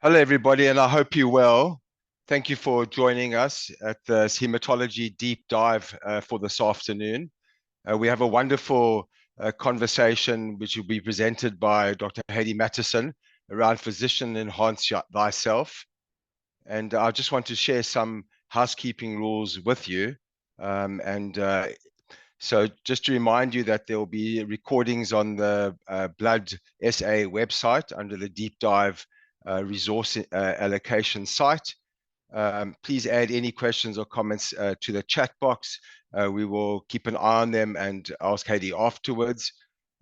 Hello, everybody, and I hope you're well. Thank you for joining us at the hematology deep dive for this afternoon. We have a wonderful conversation which will be presented by Dr. Heidi Mattison around physician enhance thyself. And I just want to share some housekeeping rules with you. So just to remind you that there will be recordings on the Blood SA website under the deep dive resource allocation site. Please add any questions or comments to the chat box. We will keep an eye on them and ask Heidi afterwards.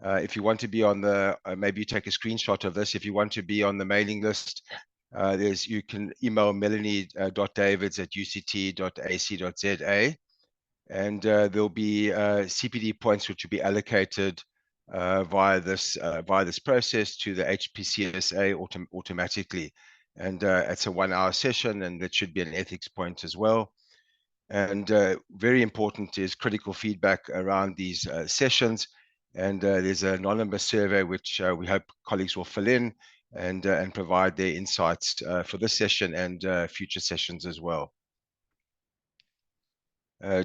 If you want to be on the, maybe you take a screenshot of this. If you want to be on the mailing list, you can email melanie.davids@uct.ac.za. And there'll be CPD points which will be allocated via this process to the HPCSA automatically. And it's a 1-hour session, and that should be an ethics point as well. And very important is critical feedback around these sessions. And there's an anonymous survey which we hope colleagues will fill in and provide their insights for this session and future sessions as well.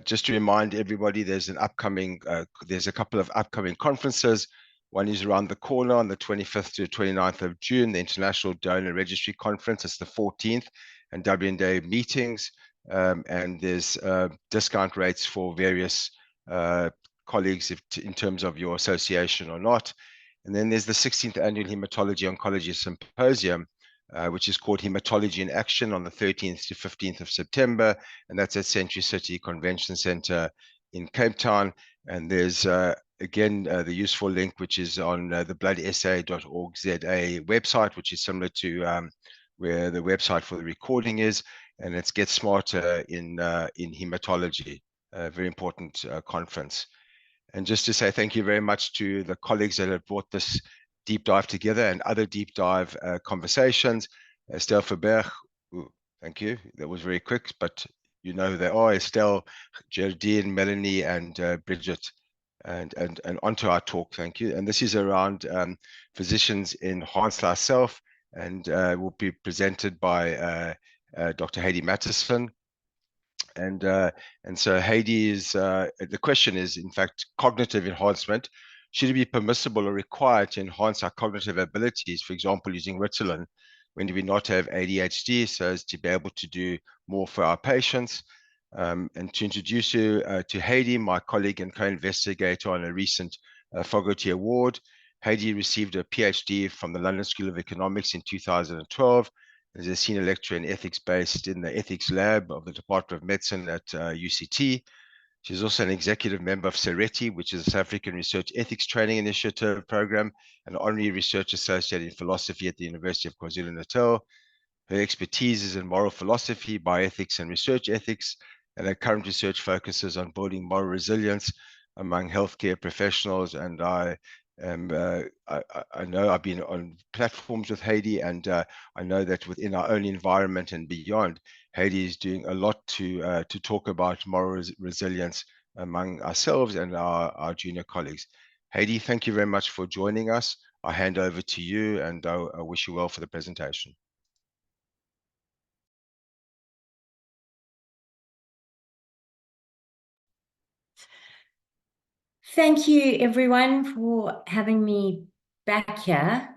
Just to remind everybody, there's a couple of upcoming conferences. One is around the corner on the 25th to 29th of June, the International Donor Registry Conference. It's the 14th, and WNDA meetings. And there's discount rates for various colleagues in terms of your association or not. And then there's the 16th Annual Hematology Oncology Symposium, which is called Hematology in Action on the 13th to 15th of September. And that's at Century City Convention Center in Cape Town. And there's, again, the useful link, which is on the bloodsa.org.za website, which is similar to where the website for the recording is. And it's Get Smarter in Hematology, a very important conference. And just to say thank you very much to the colleagues that have brought this deep dive together and other deep dive conversations. Estelle Verberg, thank you. That was very quick, but you know who they are. Estelle, Geraldine, Melanie, and Bridget. And onto our talk, thank you. And this is around physicians enhance thyself, and will be presented by Dr. Heidi Mattison. And so Heidi is, the question is, in fact, cognitive enhancement. Should it be permissible or required to enhance our cognitive abilities, for example, using Ritalin, when do we not have ADHD, so as to be able to do more for our patients? And to introduce you to Heidi, my colleague and co-investigator on a recent Fogarty Award. Heidi received a PhD from the London School of Economics in 2012. As a senior lecturer in ethics based in the ethics lab of the Department of Medicine at UCT. She's also an executive member of SERETI, which is a South African Research Ethics Training Initiative program, and honorary research associate in philosophy at the University of KwaZulu-Natal. Her expertise is in moral philosophy, bioethics, and research ethics, and her current research focuses on building moral resilience among healthcare professionals. And I know I've been on platforms with Heidi, and I know that within our own environment and beyond, Heidi is doing a lot to talk about moral resilience among ourselves and our junior colleagues. Heidi, thank you very much for joining us. I hand over to you, and I wish you well for the presentation. Thank you, everyone, for having me back here.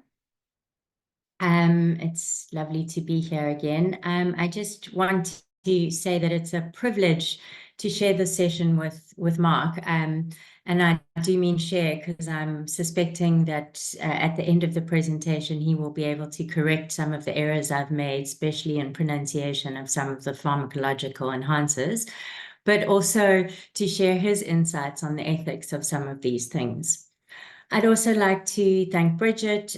It's lovely to be here again. I just want to say that it's a privilege to share this session with Mark. And I do mean share because I'm suspecting that at the end of the presentation, he will be able to correct some of the errors I've made, especially in pronunciation of some of the pharmacological enhancers, but also to share his insights on the ethics of some of these things. I'd also like to thank Bridget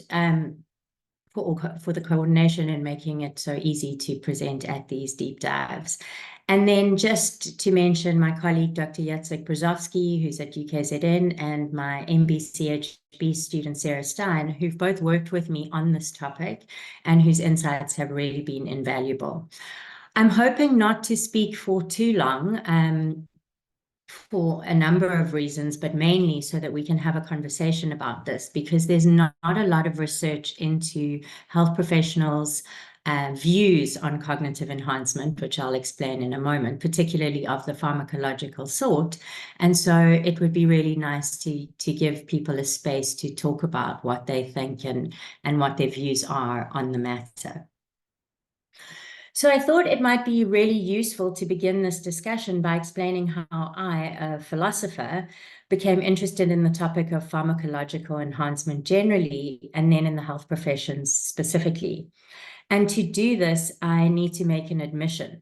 for the coordination and making it so easy to present at these deep dives. And then just to mention my colleague, Dr. Jacek Brzozowski, who's at UKZN, and my MBCHB student, Sarah Stein, who've both worked with me on this topic and whose insights have really been invaluable. I'm hoping not to speak for too long, for a number of reasons, but mainly so that we can have a conversation about this, because there's not a lot of research into health professionals views on cognitive enhancement, which I'll explain in a moment, particularly of the pharmacological sort. And so it would be really nice to give people a space to talk about what they think and what their views are on the matter. So I thought it might be really useful to begin this discussion by explaining how I, a philosopher, became interested in the topic of pharmacological enhancement generally, and then in the health professions specifically. And to do this, I need to make an admission.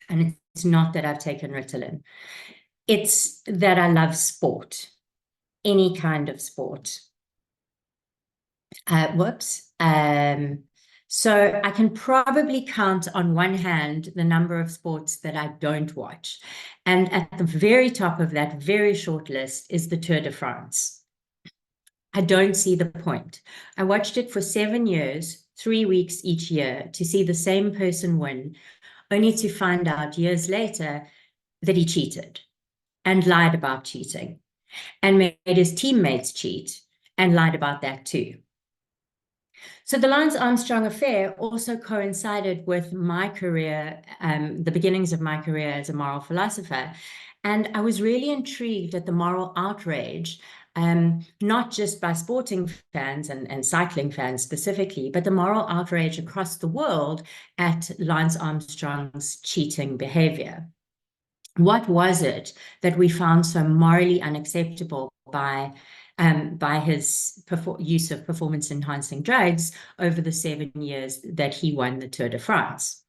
And it's not that I've taken Ritalin. It's that I love sport, any kind of sport. So I can probably count on one hand the number of sports that I don't watch. And at the very top of that very short list is the Tour de France. I don't see the point. I watched it for 7 years, 3 weeks each year, to see the same person win, only to find out years later that he cheated and lied about cheating and made his teammates cheat and lied about that too. So the Lance Armstrong affair also coincided with my career, the beginnings of my career as a moral philosopher. And I was really intrigued at the moral outrage, not just by sporting fans and cycling fans specifically, but the moral outrage across the world at Lance Armstrong's cheating behavior. What was it that we found so morally unacceptable by his use of performance-enhancing drugs over the 7 years that he won the Tour de France?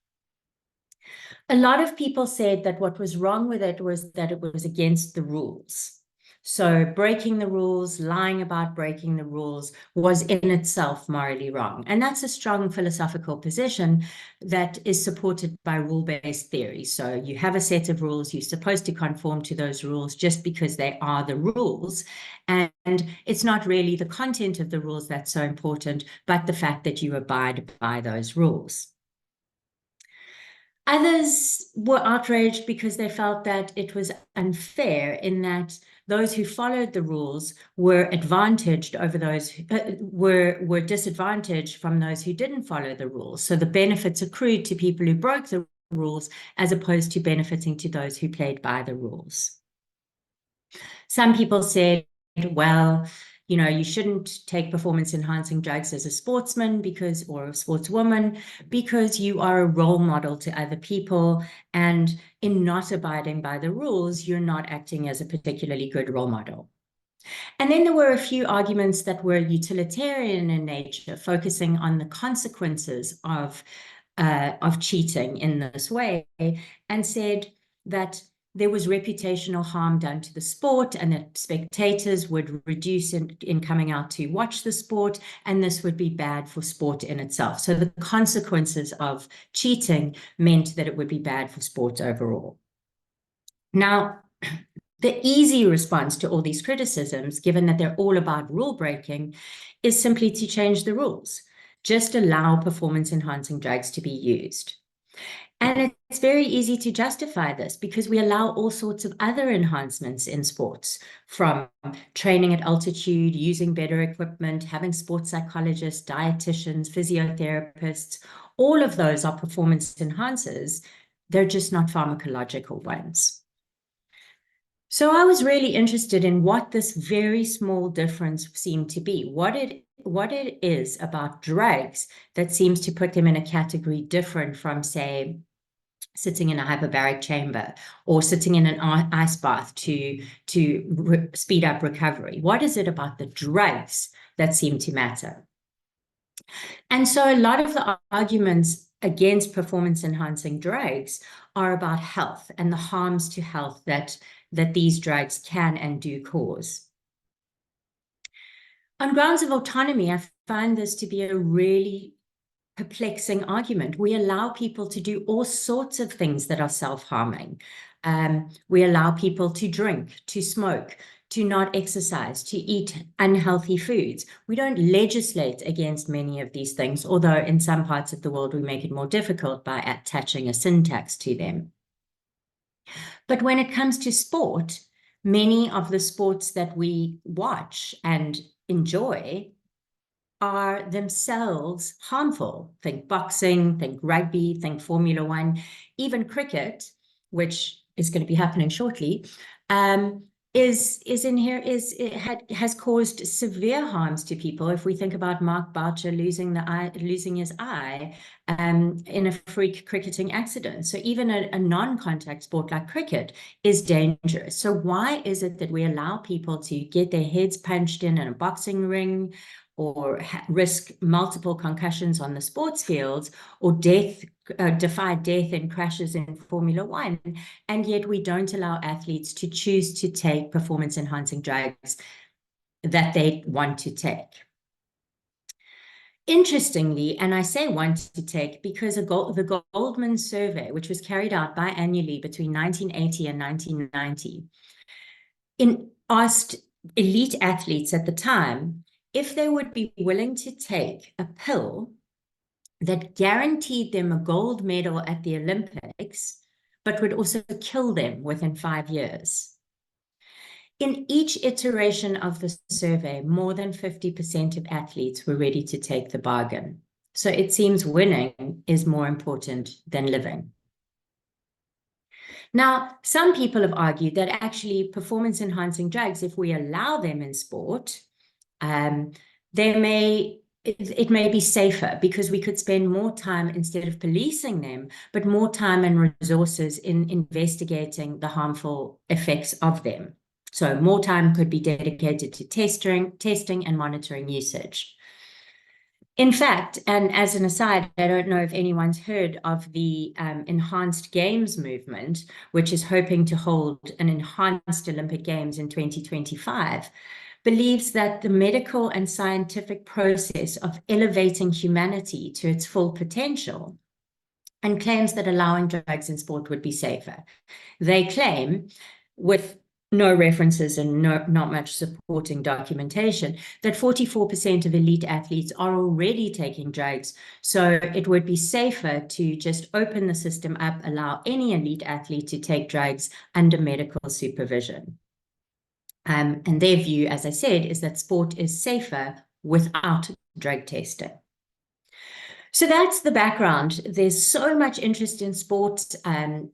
A lot of people said that what was wrong with it was that it was against the rules. So breaking the rules, lying about breaking the rules was in itself morally wrong. And that's a strong philosophical position that is supported by rule-based theory. So you have a set of rules, you're supposed to conform to those rules just because they are the rules. And it's not really the content of the rules that's so important, but the fact that you abide by those rules. Others were outraged because they felt that it was unfair in that those who followed the rules were advantaged over those were disadvantaged from those who didn't follow the rules. So the benefits accrued to people who broke the rules as opposed to benefiting to those who played by the rules. Some people said, well, you know, you shouldn't take performance-enhancing drugs as a sportsman or a sportswoman because you are a role model to other people, and in not abiding by the rules, you're not acting as a particularly good role model. And then there were a few arguments that were utilitarian in nature, focusing on the consequences of cheating in this way, and said that there was reputational harm done to the sport and that spectators would reduce in coming out to watch the sport, and this would be bad for sport in itself. So the consequences of cheating meant that it would be bad for sport overall. Now, the easy response to all these criticisms, given that they're all about rule breaking, is simply to change the rules. Just allow performance-enhancing drugs to be used. And it's very easy to justify this because we allow all sorts of other enhancements in sports, from training at altitude, using better equipment, having sports psychologists, dietitians, physiotherapists. All of those are performance enhancers. They're just not pharmacological ones. So I was really interested in what this very small difference seemed to be, what it is about drugs that seems to put them in a category different from, say, sitting in a hyperbaric chamber or sitting in an ice bath to speed up recovery. What is it about the drugs that seem to matter? And so a lot of the arguments against performance-enhancing drugs are about health and the harms to health that these drugs can and do cause. On grounds of autonomy, I find this to be a really perplexing argument. We allow people to do all sorts of things that are self-harming. We allow people to drink, to smoke, to not exercise, to eat unhealthy foods. We don't legislate against many of these things, although in some parts of the world we make it more difficult by attaching a sin tax to them. But when it comes to sport, many of the sports that we watch and enjoy are themselves harmful. Think boxing, think rugby, think Formula One, even cricket, which is going to be happening shortly, has caused severe harms to people. If we think about Mark Boucher losing his eye in a freak cricketing accident. So even a non-contact sport like cricket is dangerous. So why is it that we allow people to get their heads punched in a boxing ring, or risk multiple concussions on the sports fields, or defy death in crashes in Formula One, and yet we don't allow athletes to choose to take performance-enhancing drugs that they want to take? Interestingly, and I say want to take because the Goldman survey, which was carried out biannually between 1980 and 1990, asked elite athletes at the time if they would be willing to take a pill that guaranteed them a gold medal at the Olympics, but would also kill them within 5 years. In each iteration of the survey, more than 50% of athletes were ready to take the bargain. So it seems winning is more important than living. Now, some people have argued that actually performance-enhancing drugs, if we allow them in sport, it may be safer because we could spend more time, instead of policing them, but more time and resources in investigating the harmful effects of them. So more time could be dedicated to testing and monitoring usage. In fact, and as an aside, I don't know if anyone's heard of the enhanced games movement, which is hoping to hold an enhanced Olympic Games in 2025, believes that the medical and scientific process of elevating humanity to its full potential, and claims that allowing drugs in sport would be safer. They claim, with no references and not much supporting documentation, that 44% of elite athletes are already taking drugs. So it would be safer to just open the system up, allow any elite athlete to take drugs under medical supervision. And their view, as I said, is that sport is safer without drug testing. So that's the background. There's so much interest in sport and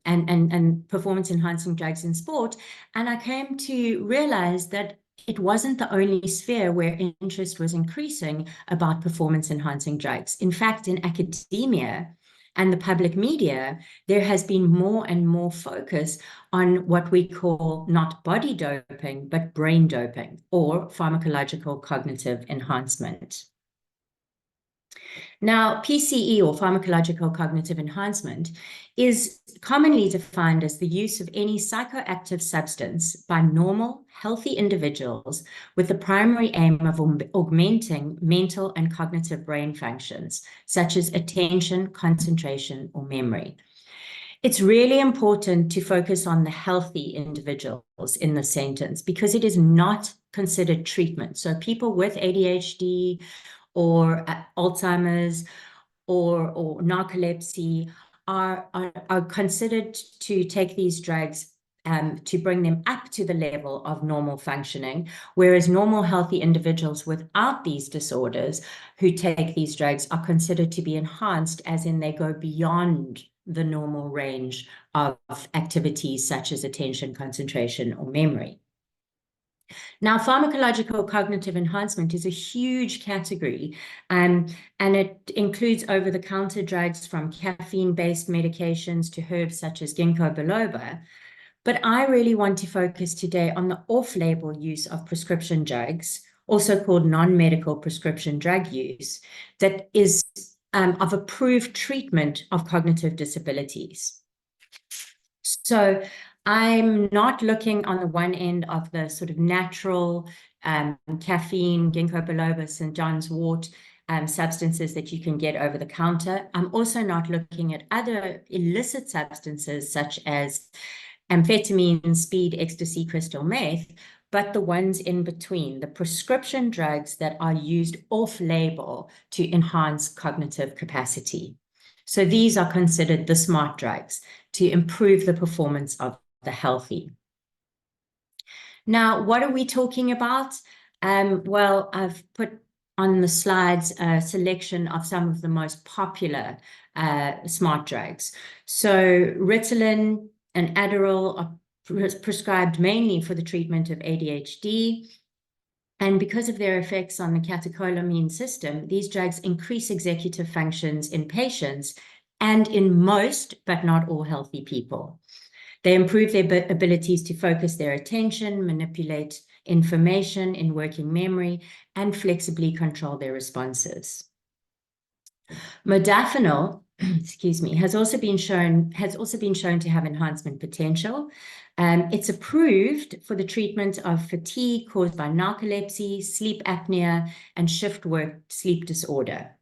performance-enhancing drugs in sport. And I came to realize that it wasn't the only sphere where interest was increasing about performance-enhancing drugs. In fact, in academia and the public media, there has been more and more focus on what we call not body doping, but brain doping, or pharmacological cognitive enhancement. Now, PCE, or pharmacological cognitive enhancement, is commonly defined as the use of any psychoactive substance by normal, healthy individuals with the primary aim of augmenting mental and cognitive brain functions, such as attention, concentration, or memory. It's really important to focus on the healthy individuals in the sentence because it is not considered treatment. So people with ADHD or Alzheimer's or narcolepsy are considered to take these drugs to bring them up to the level of normal functioning, whereas normal healthy individuals without these disorders who take these drugs are considered to be enhanced, as in they go beyond the normal range of activities such as attention, concentration, or memory. Now, pharmacological cognitive enhancement is a huge category, and it includes over-the-counter drugs from caffeine-based medications to herbs such as ginkgo biloba. But I really want to focus today on the off-label use of prescription drugs, also called non-medical prescription drug use, that is of approved treatment of cognitive disabilities. So I'm not looking on the one end of the sort of natural caffeine, ginkgo biloba, St. John's wort substances that you can get over the counter. I'm also not looking at other illicit substances such as amphetamine, speed, ecstasy, crystal meth, but the ones in between, the prescription drugs that are used off-label to enhance cognitive capacity. So these are considered the smart drugs to improve the performance of the healthy. Now, what are we talking about? Well, I've put on the slides a selection of some of the most popular smart drugs. So Ritalin and Adderall are prescribed mainly for the treatment of ADHD. And because of their effects on the catecholamine system, these drugs increase executive functions in patients and in most, but not all, healthy people. They improve their abilities to focus their attention, manipulate information in working memory, and flexibly control their responses. Modafinil, excuse me, has also been shown to have enhancement potential. It's approved for the treatment of fatigue caused by narcolepsy, sleep apnea, and shift work sleep disorder.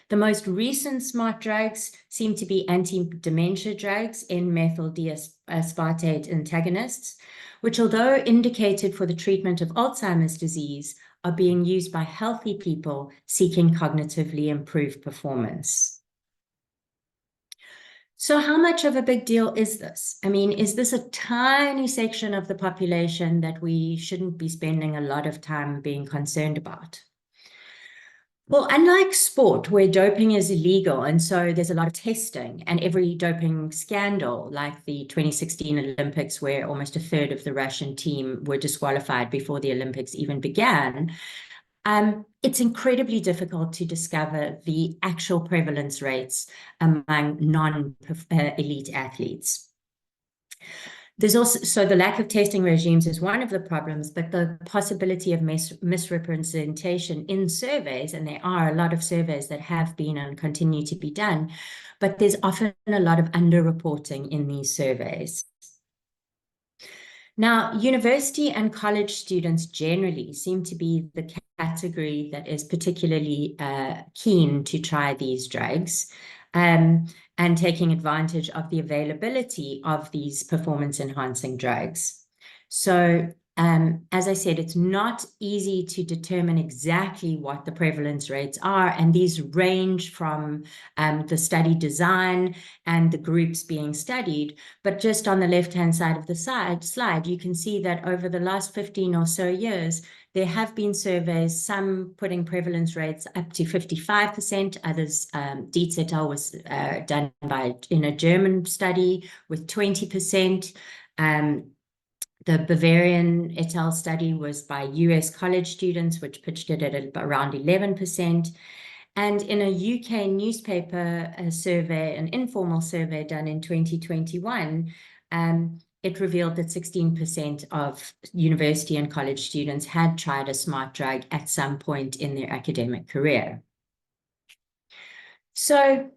The most recent smart drugs seem to be anti-dementia drugs, N-methyl D-aspartate antagonists, which, although indicated for the treatment of Alzheimer's disease, are being used by healthy people seeking cognitively improved performance. So how much of a big deal is this? I mean, is this a tiny section of the population that we shouldn't be spending a lot of time being concerned about? Well, unlike sport, where doping is illegal, and so there's a lot of testing, and every doping scandal, like the 2016 Olympics, where almost a third of the Russian team were disqualified before the Olympics even began, it's incredibly difficult to discover the actual prevalence rates among non-elite athletes. There's also, so the lack of testing regimes is one of the problems, but the possibility of misrepresentation in surveys, and there are a lot of surveys that have been and continue to be done, but there's often a lot of underreporting in these surveys. Now, university and college students generally seem to be the category that is particularly keen to try these drugs. And taking advantage of the availability of these performance-enhancing drugs. So, as I said, it's not easy to determine exactly what the prevalence rates are, and these range from the study design and the groups being studied. But just on the left-hand side of the slide, you can see that over the last 15 or so years, there have been surveys, some putting prevalence rates up to 55%, others, Dietz et al. Was done in a German study with 20%. The Bavarian et al. Study was by US college students, which pitched it at around 11%. And in a UK newspaper survey, an informal survey done in 2021, it revealed that 16% of university and college students had tried a smart drug at some point in their academic career. So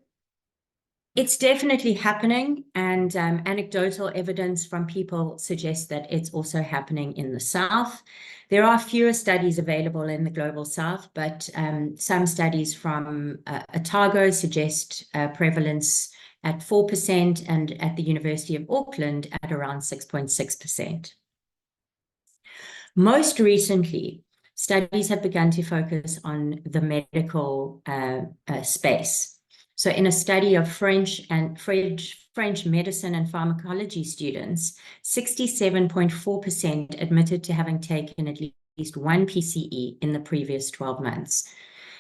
it's definitely happening, and anecdotal evidence from people suggests that it's also happening in the South. There are fewer studies available in the Global South, but some studies from Otago suggest prevalence at 4%, and at the University of Auckland at around 6.6%. Most recently, studies have begun to focus on the medical space. So in a study of French medicine and pharmacology students, 67.4% admitted to having taken at least one PCE in the previous 12 months.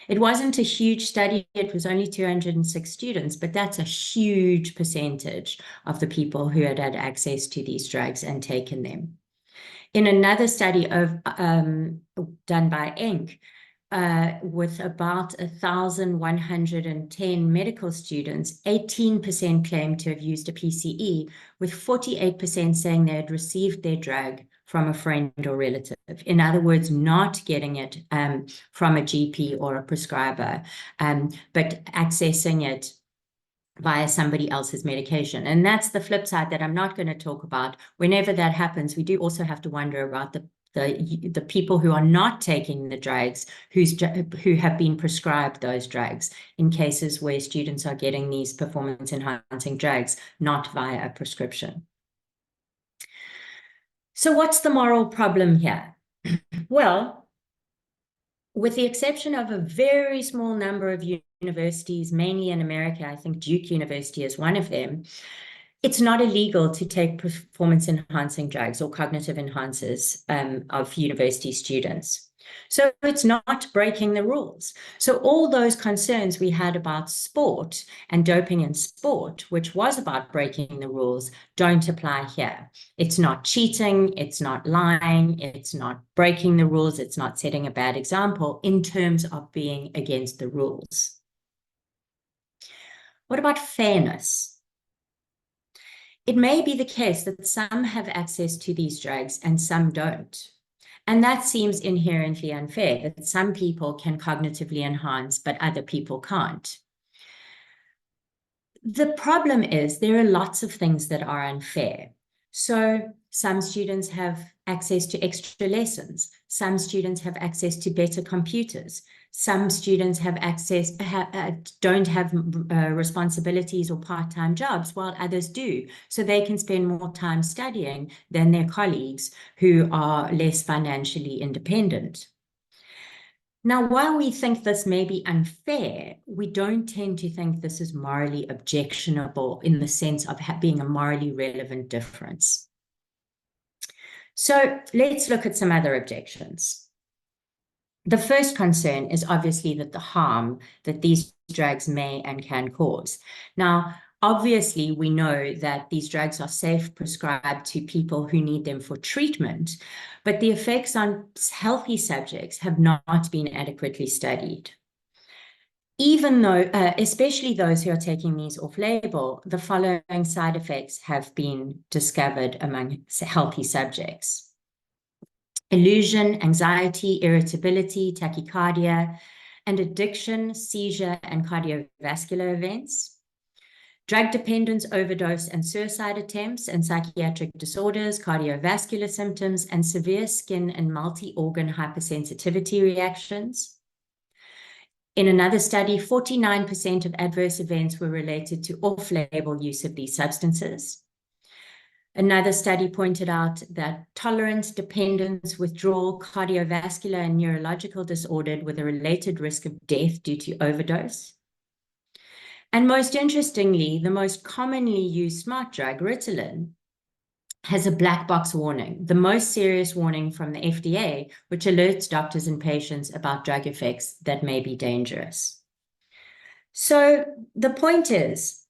It wasn't a huge study, it was only 206 students, but that's a huge percentage of the people who had had access to these drugs and taken them. In another study done by Inc., with about 1,110 medical students, 18% claimed to have used a PCE, with 48% saying they had received their drug from a friend or relative. In other words, not getting it from a GP or a prescriber, but accessing it via somebody else's medication. And that's the flip side that I'm not going to talk about. Whenever that happens, we do also have to wonder about the people who are not taking the drugs, who have been prescribed those drugs, in cases where students are getting these performance-enhancing drugs not via a prescription. So what's the moral problem here? Well, with the exception of a very small number of universities, mainly in America, I think Duke University is one of them, it's not illegal to take performance-enhancing drugs or cognitive enhancers of university students. So it's not breaking the rules. So all those concerns we had about sport and doping in sport, which was about breaking the rules, don't apply here. It's not cheating, it's not lying, it's not breaking the rules, it's not setting a bad example in terms of being against the rules. What about fairness? It may be the case that some have access to these drugs and some don't. And that seems inherently unfair, that some people can cognitively enhance, but other people can't. The problem is there are lots of things that are unfair. So some students have access to extra lessons. Some students have access to better computers. Some students have access, don't have responsibilities or part-time jobs, while others do. So they can spend more time studying than their colleagues who are less financially independent. Now, while we think this may be unfair, we don't tend to think this is morally objectionable in the sense of being a morally relevant difference. So let's look at some other objections. The first concern is obviously that the harm that these drugs may and can cause. Now, obviously, we know that these drugs are safe prescribed to people who need them for treatment, but the effects on healthy subjects have not been adequately studied. Even though, especially those who are taking these off-label, the following side effects have been discovered among healthy subjects: illusion, anxiety, irritability, tachycardia, and addiction, seizure, and cardiovascular events. Drug dependence, overdose, and suicide attempts, and psychiatric disorders, cardiovascular symptoms, and severe skin and multi-organ hypersensitivity reactions. In another study, 49% of adverse events were related to off-label use of these substances. Another study pointed out that tolerance, dependence, withdrawal, cardiovascular, and neurological disorder with a related risk of death due to overdose. And most interestingly, the most commonly used smart drug, Ritalin, has a black box warning, the most serious warning from the FDA, which alerts doctors and patients about drug effects that may be dangerous. So the point is,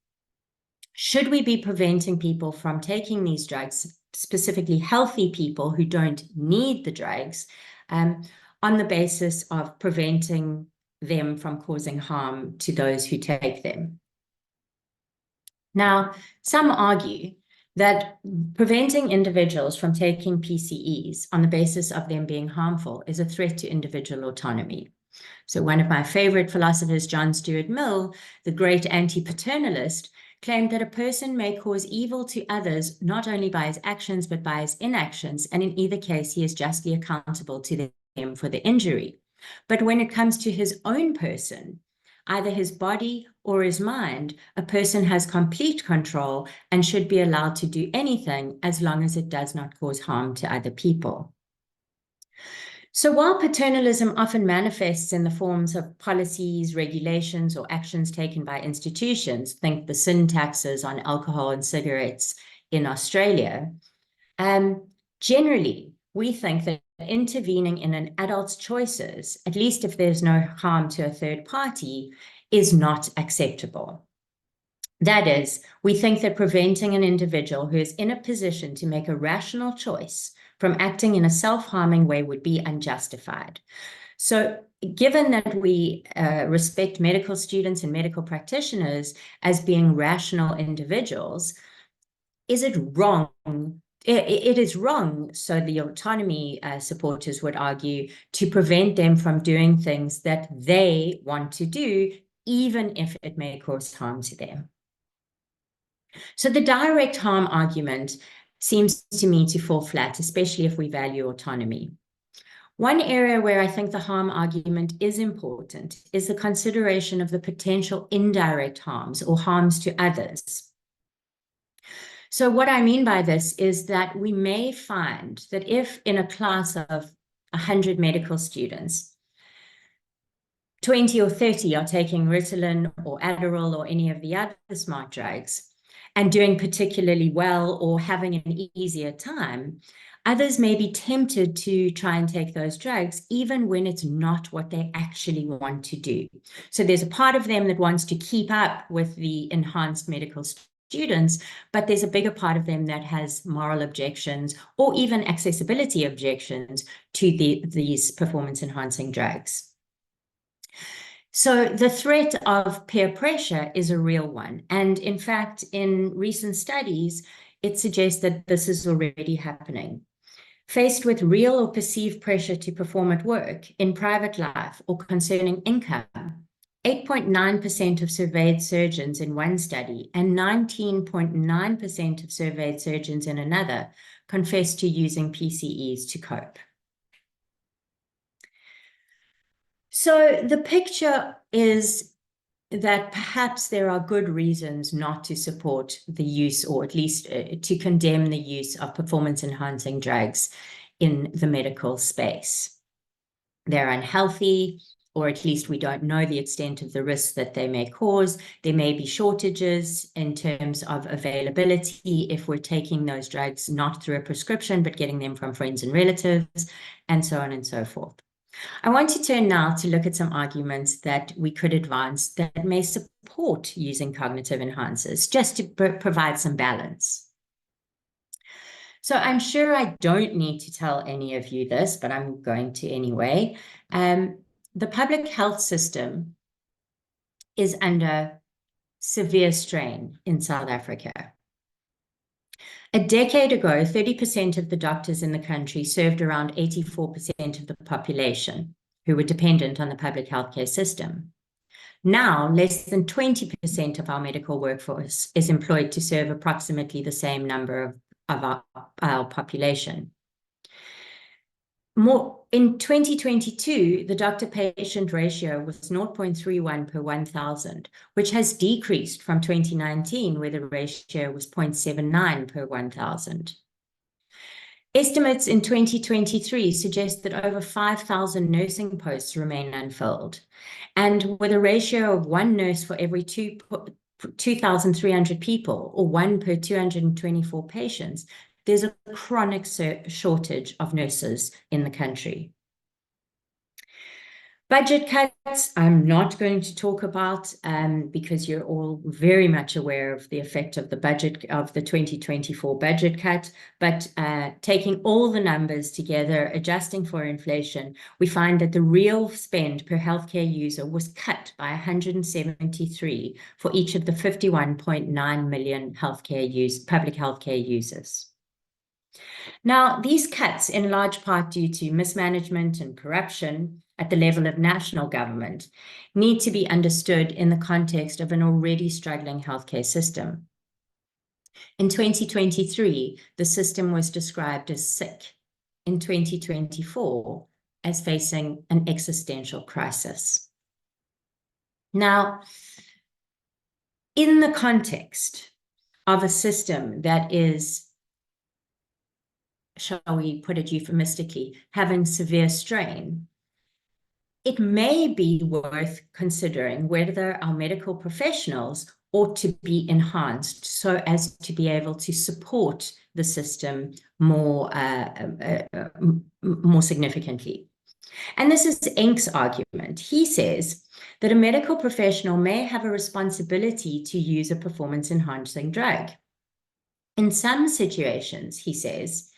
should we be preventing people from taking these drugs, specifically healthy people who don't need the drugs, on the basis of preventing them from causing harm to those who take them? Now, some argue that preventing individuals from taking PCEs on the basis of them being harmful is a threat to individual autonomy. So one of my favorite philosophers, John Stuart Mill, the great anti-paternalist, claimed that a person may cause evil to others not only by his actions, but by his inactions, and in either case, he is justly accountable to them for the injury. But when it comes to his own person, either his body or his mind, a person has complete control and should be allowed to do anything as long as it does not cause harm to other people. So while paternalism often manifests in the forms of policies, regulations, or actions taken by institutions, think the sin taxes on alcohol and cigarettes in Australia, generally, we think that intervening in an adult's choices, at least if there's no harm to a third party, is not acceptable. That is, we think that preventing an individual who is in a position to make a rational choice from acting in a self-harming way would be unjustified. So given that we respect medical students and medical practitioners as being rational individuals, is it wrong? It is wrong, so the autonomy supporters would argue, to prevent them from doing things that they want to do, even if it may cause harm to them. So the direct harm argument seems to me to fall flat, especially if we value autonomy. One area where I think the harm argument is important is the consideration of the potential indirect harms or harms to others. So what I mean by this is that we may find that if in a class of 100 medical students, 20 or 30 are taking Ritalin or Adderall or any of the other smart drugs, and doing particularly well or having an easier time, others may be tempted to try and take those drugs, even when it's not what they actually want to do. So there's a part of them that wants to keep up with the enhanced medical students, but there's a bigger part of them that has moral objections or even accessibility objections to these performance-enhancing drugs. So the threat of peer pressure is a real one. And in fact, in recent studies, it suggests that this is already happening. Faced with real or perceived pressure to perform at work, in private life, or concerning income, 8.9% of surveyed surgeons in one study and 19.9% of surveyed surgeons in another confessed to using PCEs to cope. So the picture is that perhaps there are good reasons not to support the use, or at least to condemn the use of performance-enhancing drugs in the medical space. They're unhealthy, or at least we don't know the extent of the risks that they may cause. There may be shortages in terms of availability if we're taking those drugs not through a prescription, but getting them from friends and relatives, and so on and so forth. I want to turn now to look at some arguments that we could advance that may support using cognitive enhancers, just to provide some balance. So I'm sure I don't need to tell any of you this, but I'm going to anyway. The public health system is under severe strain in South Africa. A decade ago, 30% of the doctors in the country served around 84% of the population who were dependent on the public healthcare system. Now, less than 20% of our medical workforce is employed to serve approximately the same number of our population. In 2022, the doctor-patient ratio was 0.31 per 1,000, which has decreased from 2019, where the ratio was 0.79 per 1,000. Estimates in 2023 suggest that over 5,000 nursing posts remain unfilled, and with a ratio of one nurse for every 2,300 people, or one per 224 patients, there's a chronic shortage of nurses in the country. Budget cuts, I'm not going to talk about because you're all very much aware of the effect of the budget, of the 2024 budget cut. But taking all the numbers together, adjusting for inflation, we find that the real spend per healthcare user was cut by 173 for each of the 51.9 million public healthcare users. Now, these cuts, in large part due to mismanagement and corruption at the level of national government, need to be understood in the context of an already struggling healthcare system. In 2023, the system was described as sick. In 2024, as facing an existential crisis. Now, in the context of a system that is, shall we put it euphemistically, having severe strain, it may be worth considering whether our medical professionals ought to be enhanced so as to be able to support the system more significantly. And this is Enk's argument. He says that a medical professional may have a responsibility to use a performance-enhancing drug. In some situations, he says,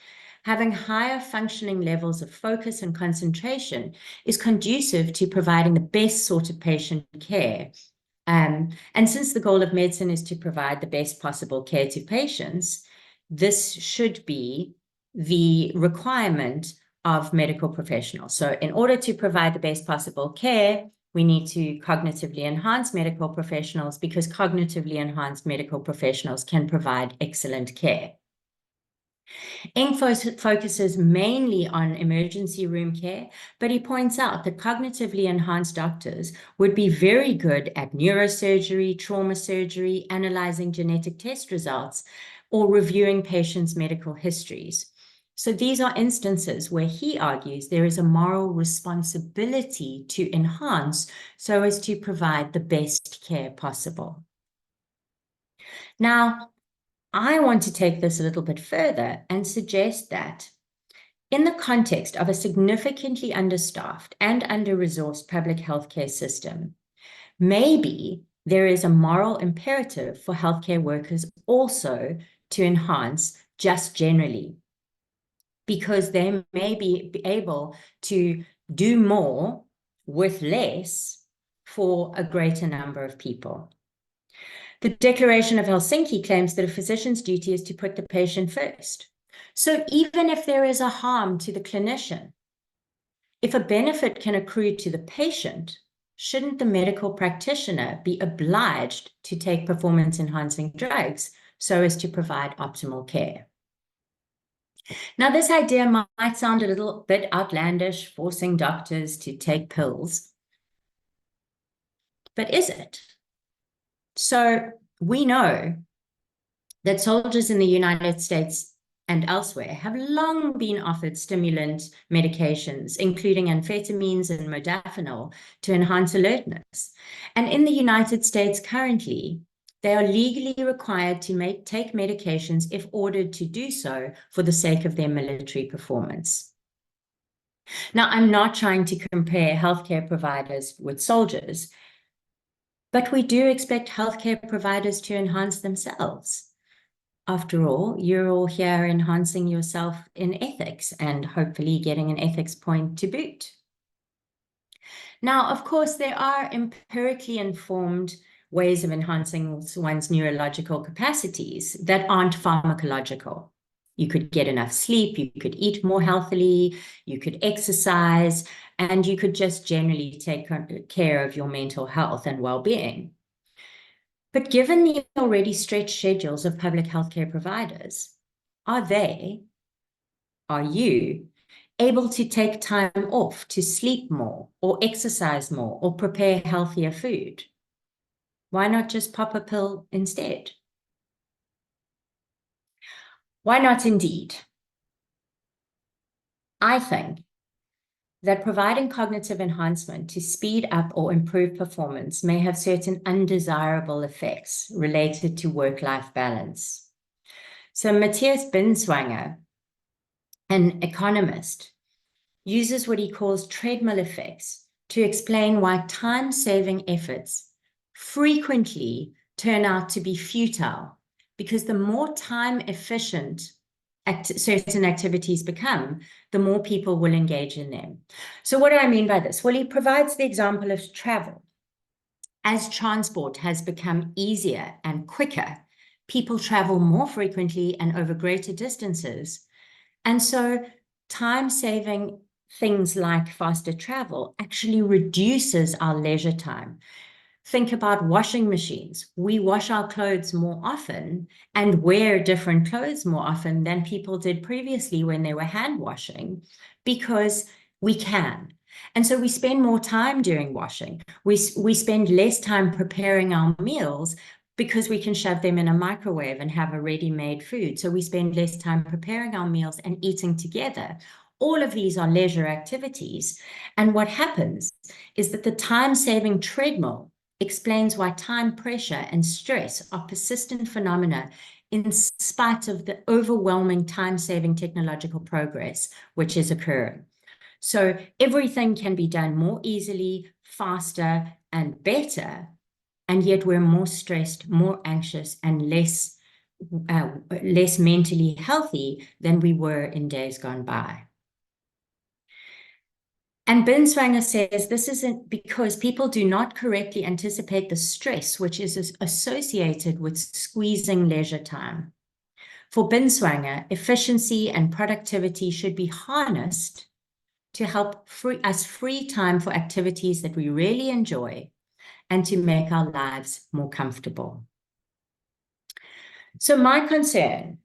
having higher functioning levels of focus and concentration is conducive to providing the best sort of patient care. And since the goal of medicine is to provide the best possible care to patients, this should be the requirement of medical professionals. So in order to provide the best possible care, we need to cognitively enhance medical professionals, because cognitively enhanced medical professionals can provide excellent care. Enk focuses mainly on emergency room care, but he points out that cognitively enhanced doctors would be very good at neurosurgery, trauma surgery, analyzing genetic test results, or reviewing patients' medical histories. So these are instances where he argues there is a moral responsibility to enhance so as to provide the best care possible. Now, I want to take this a little bit further and suggest that in the context of a significantly understaffed and under-resourced public healthcare system, maybe there is a moral imperative for healthcare workers also to enhance just generally, because they may be able to do more with less for a greater number of people. The Declaration of Helsinki claims that a physician's duty is to put the patient first. So even if there is a harm to the clinician, if a benefit can accrue to the patient, shouldn't the medical practitioner be obliged to take performance-enhancing drugs so as to provide optimal care? Now, this idea might sound a little bit outlandish, forcing doctors to take pills, but is it? So we know that soldiers in the United States and elsewhere have long been offered stimulant medications, including amphetamines and modafinil, to enhance alertness. And in the United States currently, they are legally required to take medications if ordered to do so for the sake of their military performance. Now, I'm not trying to compare healthcare providers with soldiers, but we do expect healthcare providers to enhance themselves. After all, you're all here enhancing yourself in ethics and hopefully getting an ethics point to boot. Now, of course, there are empirically informed ways of enhancing one's neurological capacities that aren't pharmacological. You could get enough sleep, you could eat more healthily, you could exercise, and you could just generally take care of your mental health and well-being. But given the already stretched schedules of public healthcare providers, are you able to take time off to sleep more or exercise more or prepare healthier food? Why not just pop a pill instead? Why not indeed? I think that providing cognitive enhancement to speed up or improve performance may have certain undesirable effects related to work-life balance. So Matthias Binswanger, an economist, uses what he calls treadmill effects to explain why time-saving efforts frequently turn out to be futile, because the more time-efficient certain activities become, the more people will engage in them. So what do I mean by this? Well, he provides the example of travel. As transport has become easier and quicker, people travel more frequently and over greater distances. And so time-saving things like faster travel actually reduces our leisure time. Think about washing machines. We wash our clothes more often and wear different clothes more often than people did previously when they were hand washing, because we can. And so we spend more time during washing. We spend less time preparing our meals because we can shove them in a microwave and have a ready-made food. So we spend less time preparing our meals and eating together. All of these are leisure activities. And what happens is that the time-saving treadmill explains why time pressure and stress are persistent phenomena in spite of the overwhelming time-saving technological progress which is occurring. So everything can be done more easily, faster, and better, and yet we're more stressed, more anxious, and less mentally healthy than we were in days gone by. And Binswanger says this isn't because people do not correctly anticipate the stress which is associated with squeezing leisure time. For Binswanger, efficiency and productivity should be harnessed to help free time for activities that we really enjoy and to make our lives more comfortable. So my concern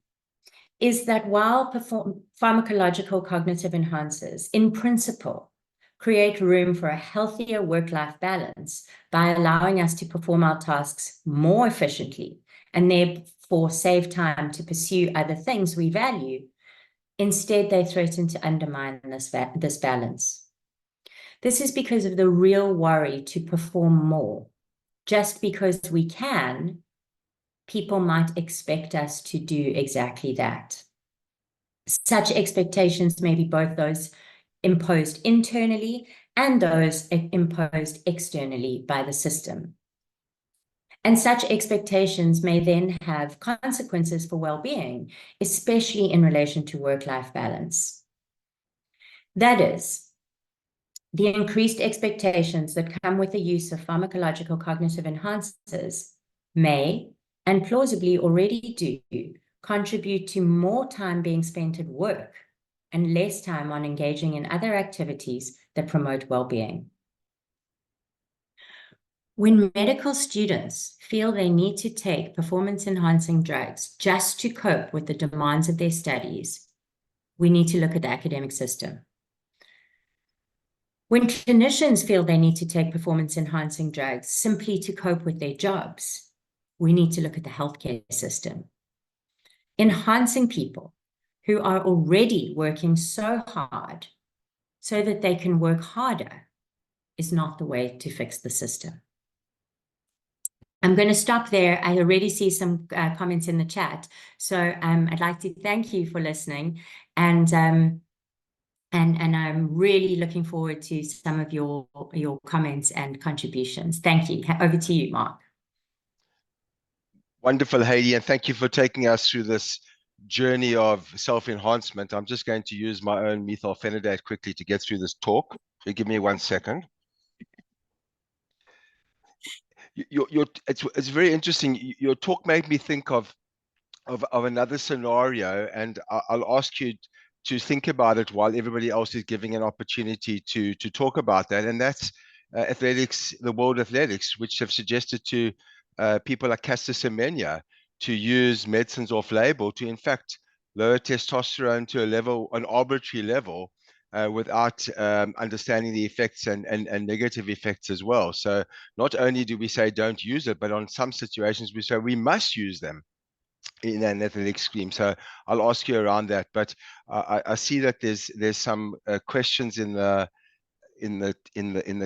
is that while pharmacological cognitive enhancers, in principle, create room for a healthier work-life balance by allowing us to perform our tasks more efficiently and therefore save time to pursue other things we value, instead they threaten to undermine this balance. This is because of the real worry to perform more, just because we can, people might expect us to do exactly that. Such expectations may be both those imposed internally and those imposed externally by the system. And such expectations may then have consequences for well-being, especially in relation to work-life balance. That is, the increased expectations that come with the use of pharmacological cognitive enhancers may, and plausibly already do, contribute to more time being spent at work and less time on engaging in other activities that promote well-being. When medical students feel they need to take performance-enhancing drugs just to cope with the demands of their studies, we need to look at the academic system. When clinicians feel they need to take performance-enhancing drugs simply to cope with their jobs, we need to look at the healthcare system. Enhancing people who are already working so hard so that they can work harder is not the way to fix the system. I'm going to stop there. I already see some comments in the chat. So I'd like to thank you for listening. And I'm really looking forward to some of your comments and contributions. Thank you. Over to you, Mark. Wonderful, Heidi, and thank you for taking us through this journey of self-enhancement. I'm just going to use my own methylphenidate quickly to get through this talk. So give me 1 second. It's very interesting. Your talk made me think of another scenario, and I'll ask you to think about it while everybody else is giving an opportunity to talk about that. And that's athletics, the world athletics, which have suggested to people like Caster Semenya to use medicines off label to, in fact, lower testosterone to a level, an arbitrary level, without understanding the effects and negative effects as well. So not only do we say don't use it, but on some situations we say we must use them in an athletic scheme. So I'll ask you around that. But I see that there's some questions in the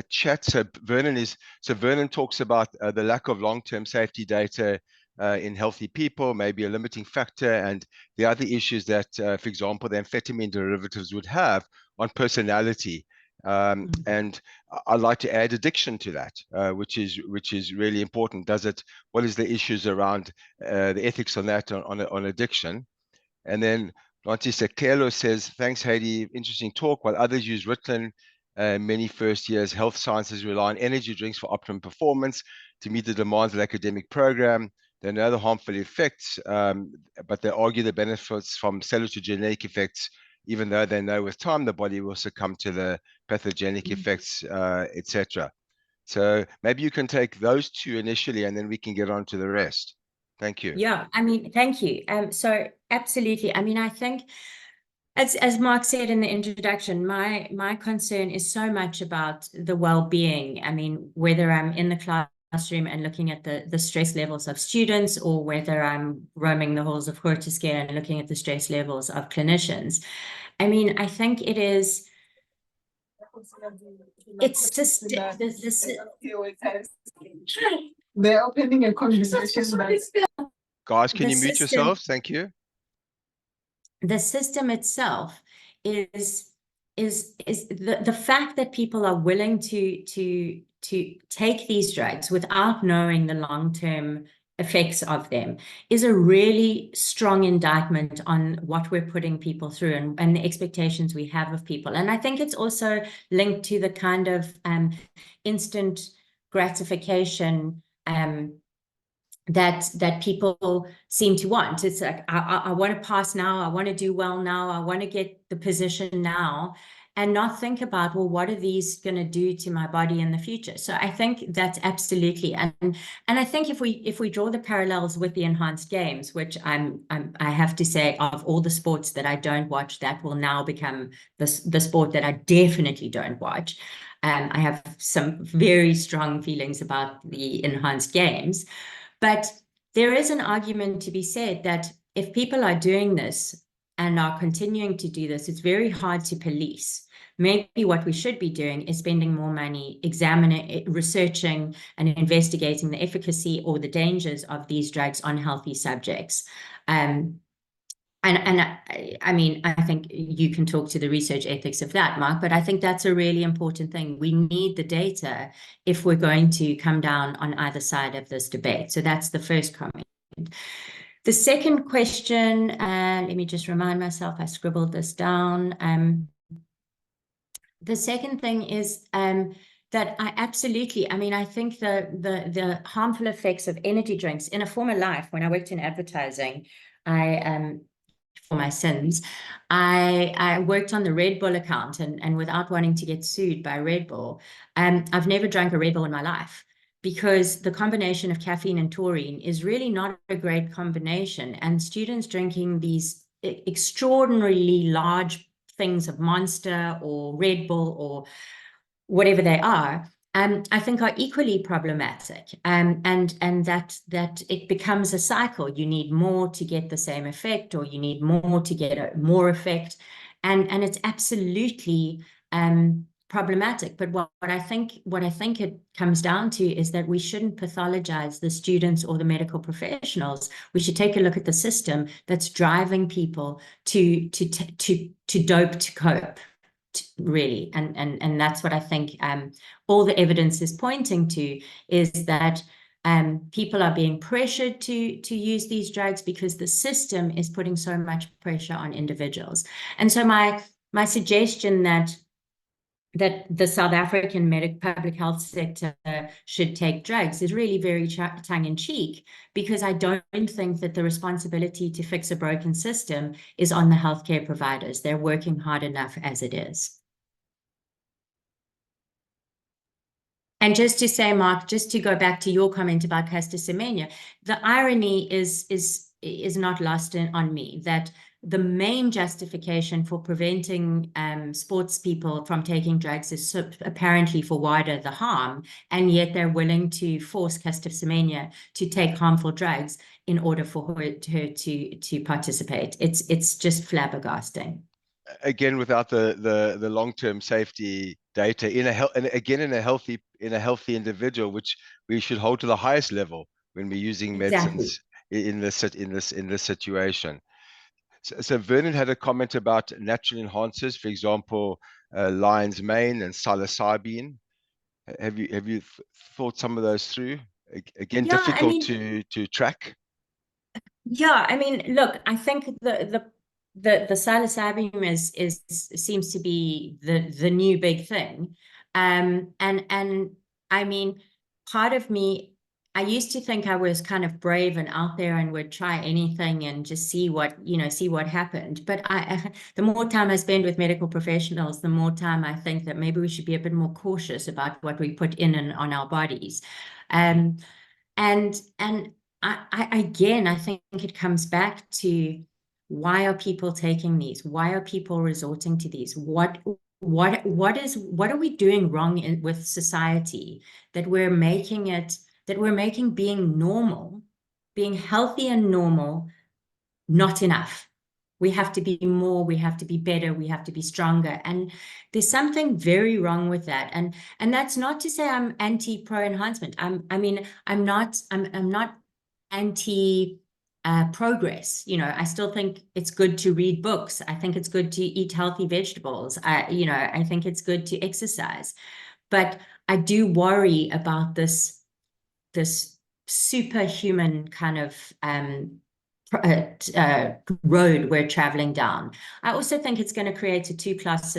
chat. So Vernon talks about the lack of long-term safety data in healthy people, maybe a limiting factor, and the other issues that, for example, the amphetamine derivatives would have on personality. And I'd like to add addiction to that, which is really important. What is the issues around the ethics on that on addiction? And then Nancy Sekelo says, thanks, Heidi, interesting talk. While others use Ritalin, many first years health sciences rely on energy drinks for optimum performance to meet the demands of the academic program. They know the harmful effects, but they argue the benefits from salutogenetic effects, even though they know with time the body will succumb to the pathogenic effects, etc. So maybe you can take those two initially, and then we can get on to the rest. Thank you. Yeah, I mean, thank you. So absolutely. I mean, I think, as Mark said in the introduction, my concern is so much about the well-being. I mean, whether I'm in the classroom and looking at the stress levels of students, or whether I'm roaming the halls of Grootersche and looking at the stress levels of clinicians. I mean, I think it's just they're opening a conversation. Guys, can you mute yourselves? Thank you. The system itself is the fact that people are willing to take these drugs without knowing the long-term effects of them is a really strong indictment on what we're putting people through and the expectations we have of people. And I think it's also linked to the kind of instant gratification that people seem to want. It's like, I want to pass now, I want to do well now, I want to get the position now, and not think about, well, what are these going to do to my body in the future? So I think that's absolutely, and I think if we draw the parallels with the enhanced games, which I have to say, of all the sports that I don't watch, that will now become the sport that I definitely don't watch. I have some very strong feelings about the enhanced games. But there is an argument to be said that if people are doing this and are continuing to do this, it's very hard to police, maybe what we should be doing is spending more money examining, researching, and investigating the efficacy or the dangers of these drugs on healthy subjects. I mean, I think you can talk to the research ethics of that, Mark, but I think that's a really important thing. We need the data if we're going to come down on either side of this debate. So that's the first comment. The second question, let me just remind myself, I scribbled this down. The second thing is that I mean, I think the harmful effects of energy drinks in a former life, when I worked in advertising, for my sins, I worked on the Red Bull account, and without wanting to get sued by Red Bull, I've never drank a Red Bull in my life, because the combination of caffeine and taurine is really not a great combination. And students drinking these extraordinarily large things of Monster or Red Bull or whatever they are, I think are equally problematic, and that it becomes a cycle. You need more to get the same effect, or you need more to get more effect, and it's absolutely problematic. But what I think it comes down to is that we shouldn't pathologize the students or the medical professionals. We should take a look at the system that's driving people to dope to cope, really. And that's what I think all the evidence is pointing to, is that people are being pressured to use these drugs because the system is putting so much pressure on individuals. And so my suggestion that the South African public health sector should take drugs is really very tongue-in-cheek, because I don't think that the responsibility to fix a broken system is on the healthcare providers. They're working hard enough as it is. And just to say, Mark, just to go back to your comment about Caster Semenya, the irony is not lost on me, that the main justification for preventing sports people from taking drugs is apparently for wider the harm, and yet they're willing to force Caster Semenya to take harmful drugs in order for her to participate. It's just flabbergasting. Again, without the long-term safety data in a healthy individual, which we should hold to the highest level when we're using medicines in this situation. So Vernon had a comment about natural enhancers, for example, lion's mane and psilocybin. Have you thought some of those through? Again, Yeah, difficult I mean, to track. Yeah, I mean, look, I think the psilocybin seems to be the new big thing, and I mean, part of me, I used to think I was kind of brave and out there and would try anything and just see what happened. But the more time I spend with medical professionals, the more time I think that maybe we should be a bit more cautious about what we put in and on our bodies, and I think it comes back to, why are people taking these? Why are people resorting to these? What are we doing wrong with society that we're making being normal, being healthy and normal, not enough? We have to be more, we have to be better, we have to be stronger. And there's something very wrong with that. And that's not to say I'm anti-pro enhancement. I'm not anti progress. I still think it's good to read books. I think it's good to eat healthy vegetables. I think it's good to exercise. But I do worry about this superhuman kind of road we're traveling down. I also think it's going to create a two-class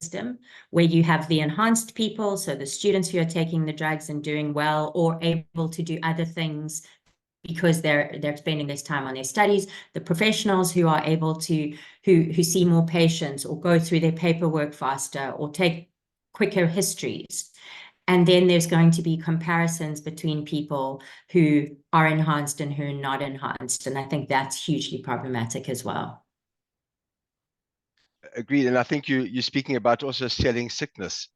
system where you have the enhanced people, so the students who are taking the drugs and doing well or able to do other things because they're spending this time on their studies, the professionals who are able to who see more patients or go through their paperwork faster or take quicker histories. And then there's going to be comparisons between people who are enhanced and who are not enhanced. And I think that's hugely problematic as well. Agreed. And I think you're speaking about also selling sickness.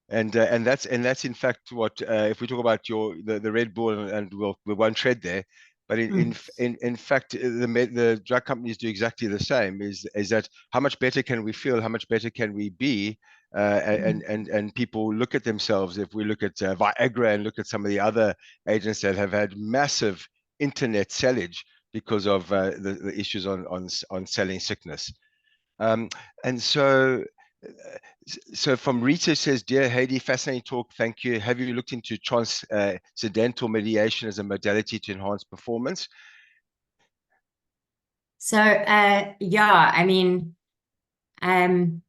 And that's in fact what, if we talk about the Red Bull, and we won't tread there, but in fact the drug companies do exactly the same. Is that how much better can we feel? How much better can we be and people look at themselves. If we look at Viagra and look at some of the other agents that have had massive internet sellage because of the issues on selling sickness. And so from Rita says, "Dear Heidi, fascinating talk. Thank you. Have you looked into transcendental mediation as a modality to enhance performance?" So, yeah, I mean, in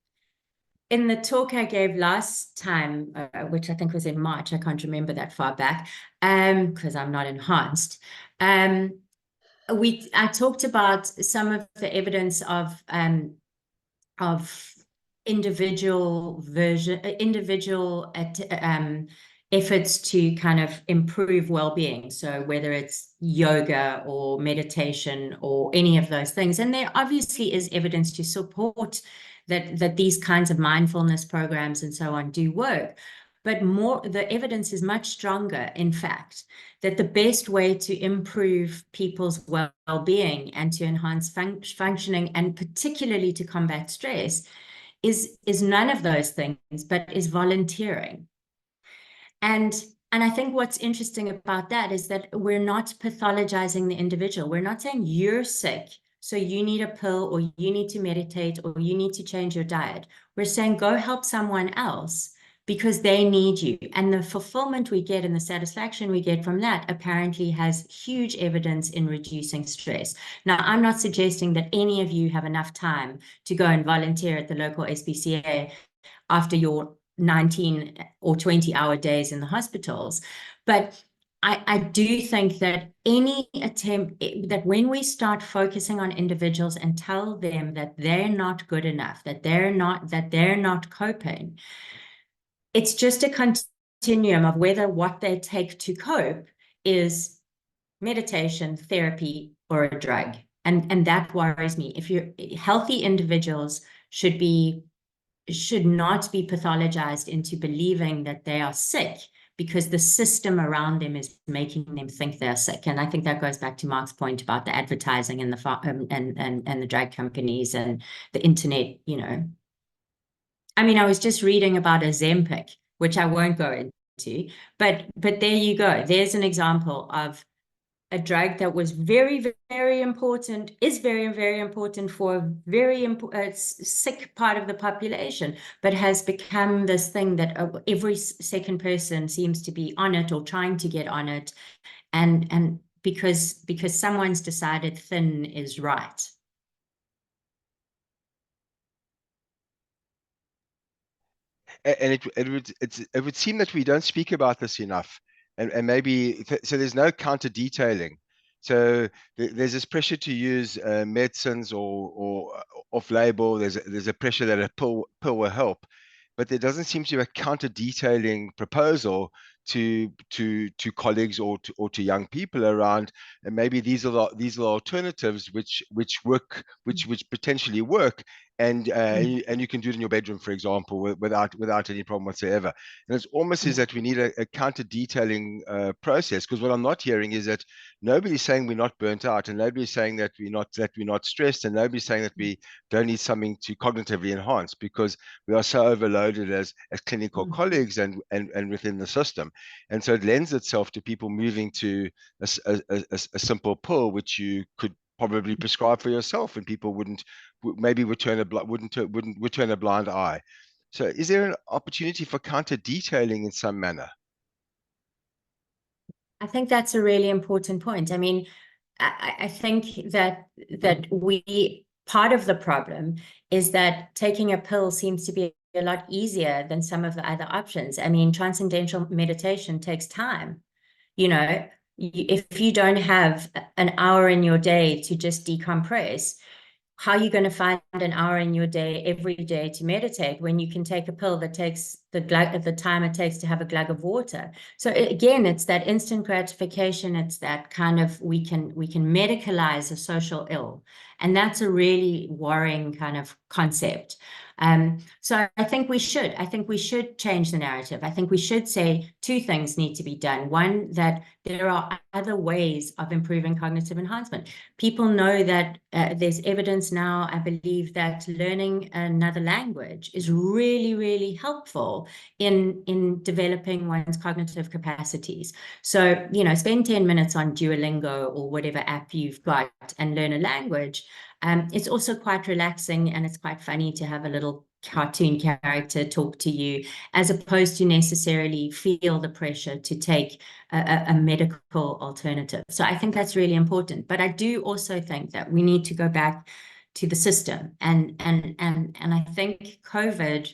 the talk I gave last time, which I think was in March, I can't remember that far back, because I'm not enhanced. I talked about some of the evidence of individual efforts to kind of improve well-being. So whether it's yoga or meditation or any of those things, and there obviously is evidence to support that these kinds of mindfulness programs and so on do work. But the evidence is much stronger, in fact, that the best way to improve people's well-being and to enhance functioning, and particularly to combat stress, is none of those things, but is volunteering. And I think what's interesting about that is that we're not pathologizing the individual. We're not saying you're sick, so you need a pill, or you need to meditate, or you need to change your diet. We're saying go help someone else because they need you. And the fulfillment we get and the satisfaction we get from that apparently has huge evidence in reducing stress. Now, I'm not suggesting that any of you have enough time to go and volunteer at the local SPCA after your 19 or 20-hour days in the hospitals. But I do think that any attempt, that when we start focusing on individuals and tell them that they're not good enough, that they're not coping, it's just a continuum of whether what they take to cope is meditation, therapy, or a drug. And that worries me. If you're healthy, individuals should not be pathologized into believing that they are sick because the system around them is making them think they're sick. And I think that goes back to Mark's point about the advertising and the drug companies and the internet, you know. I mean, I was just reading about Ozempic, which I won't go into, but there you go. There's an example of a drug that was very, very important, is very, very important for a very sick part of the population, but has become this thing that every second person seems to be on it or trying to get on it, and because someone's decided thin is right. And it would seem that we don't speak about this enough, and maybe so there's no counter detailing. So there's this pressure to use medicines or off label. There's a pressure that a pill will help, but there doesn't seem to be a counter detailing proposal to colleagues or to young people around, and maybe these are alternatives which work, which potentially work, and you can do it in your bedroom, for example, without any problem whatsoever. And it's almost as that we need a counter detailing process, because what I'm not hearing is that nobody's saying we're not burnt out, and nobody's saying that we're not stressed, and nobody's saying that we don't need something to cognitively enhance, because we are so overloaded as clinical colleagues and within the system. And so it lends itself to people moving to a simple pill, which you could probably prescribe for yourself, and people would turn a blind eye. So is there an opportunity for counter detailing in some manner? I think that's a really important point. I mean, I think that part of the problem is that taking a pill seems to be a lot easier than some of the other options. I mean, transcendental meditation takes time. You know, if you don't have an hour in your day to just decompress, how are you going to find an hour in your day every day to meditate when you can take a pill that takes the time it takes to have a glug of water. So again, it's that instant gratification. It's that kind of we can medicalize a social ill, and that's a really worrying kind of concept. So I think we should change the narrative. I think we should say two things need to be done. One, that there are other ways of improving cognitive enhancement. People know that there's evidence now, I believe, that learning another language is really, really helpful in developing one's cognitive capacities. So, spend 10 minutes on Duolingo or whatever app you've got and learn a language. It's also quite relaxing, and it's quite funny to have a little cartoon character talk to you, as opposed to necessarily feel the pressure to take a medical alternative. So I think that's really important. But I do also think that we need to go back to the system. And I think COVID,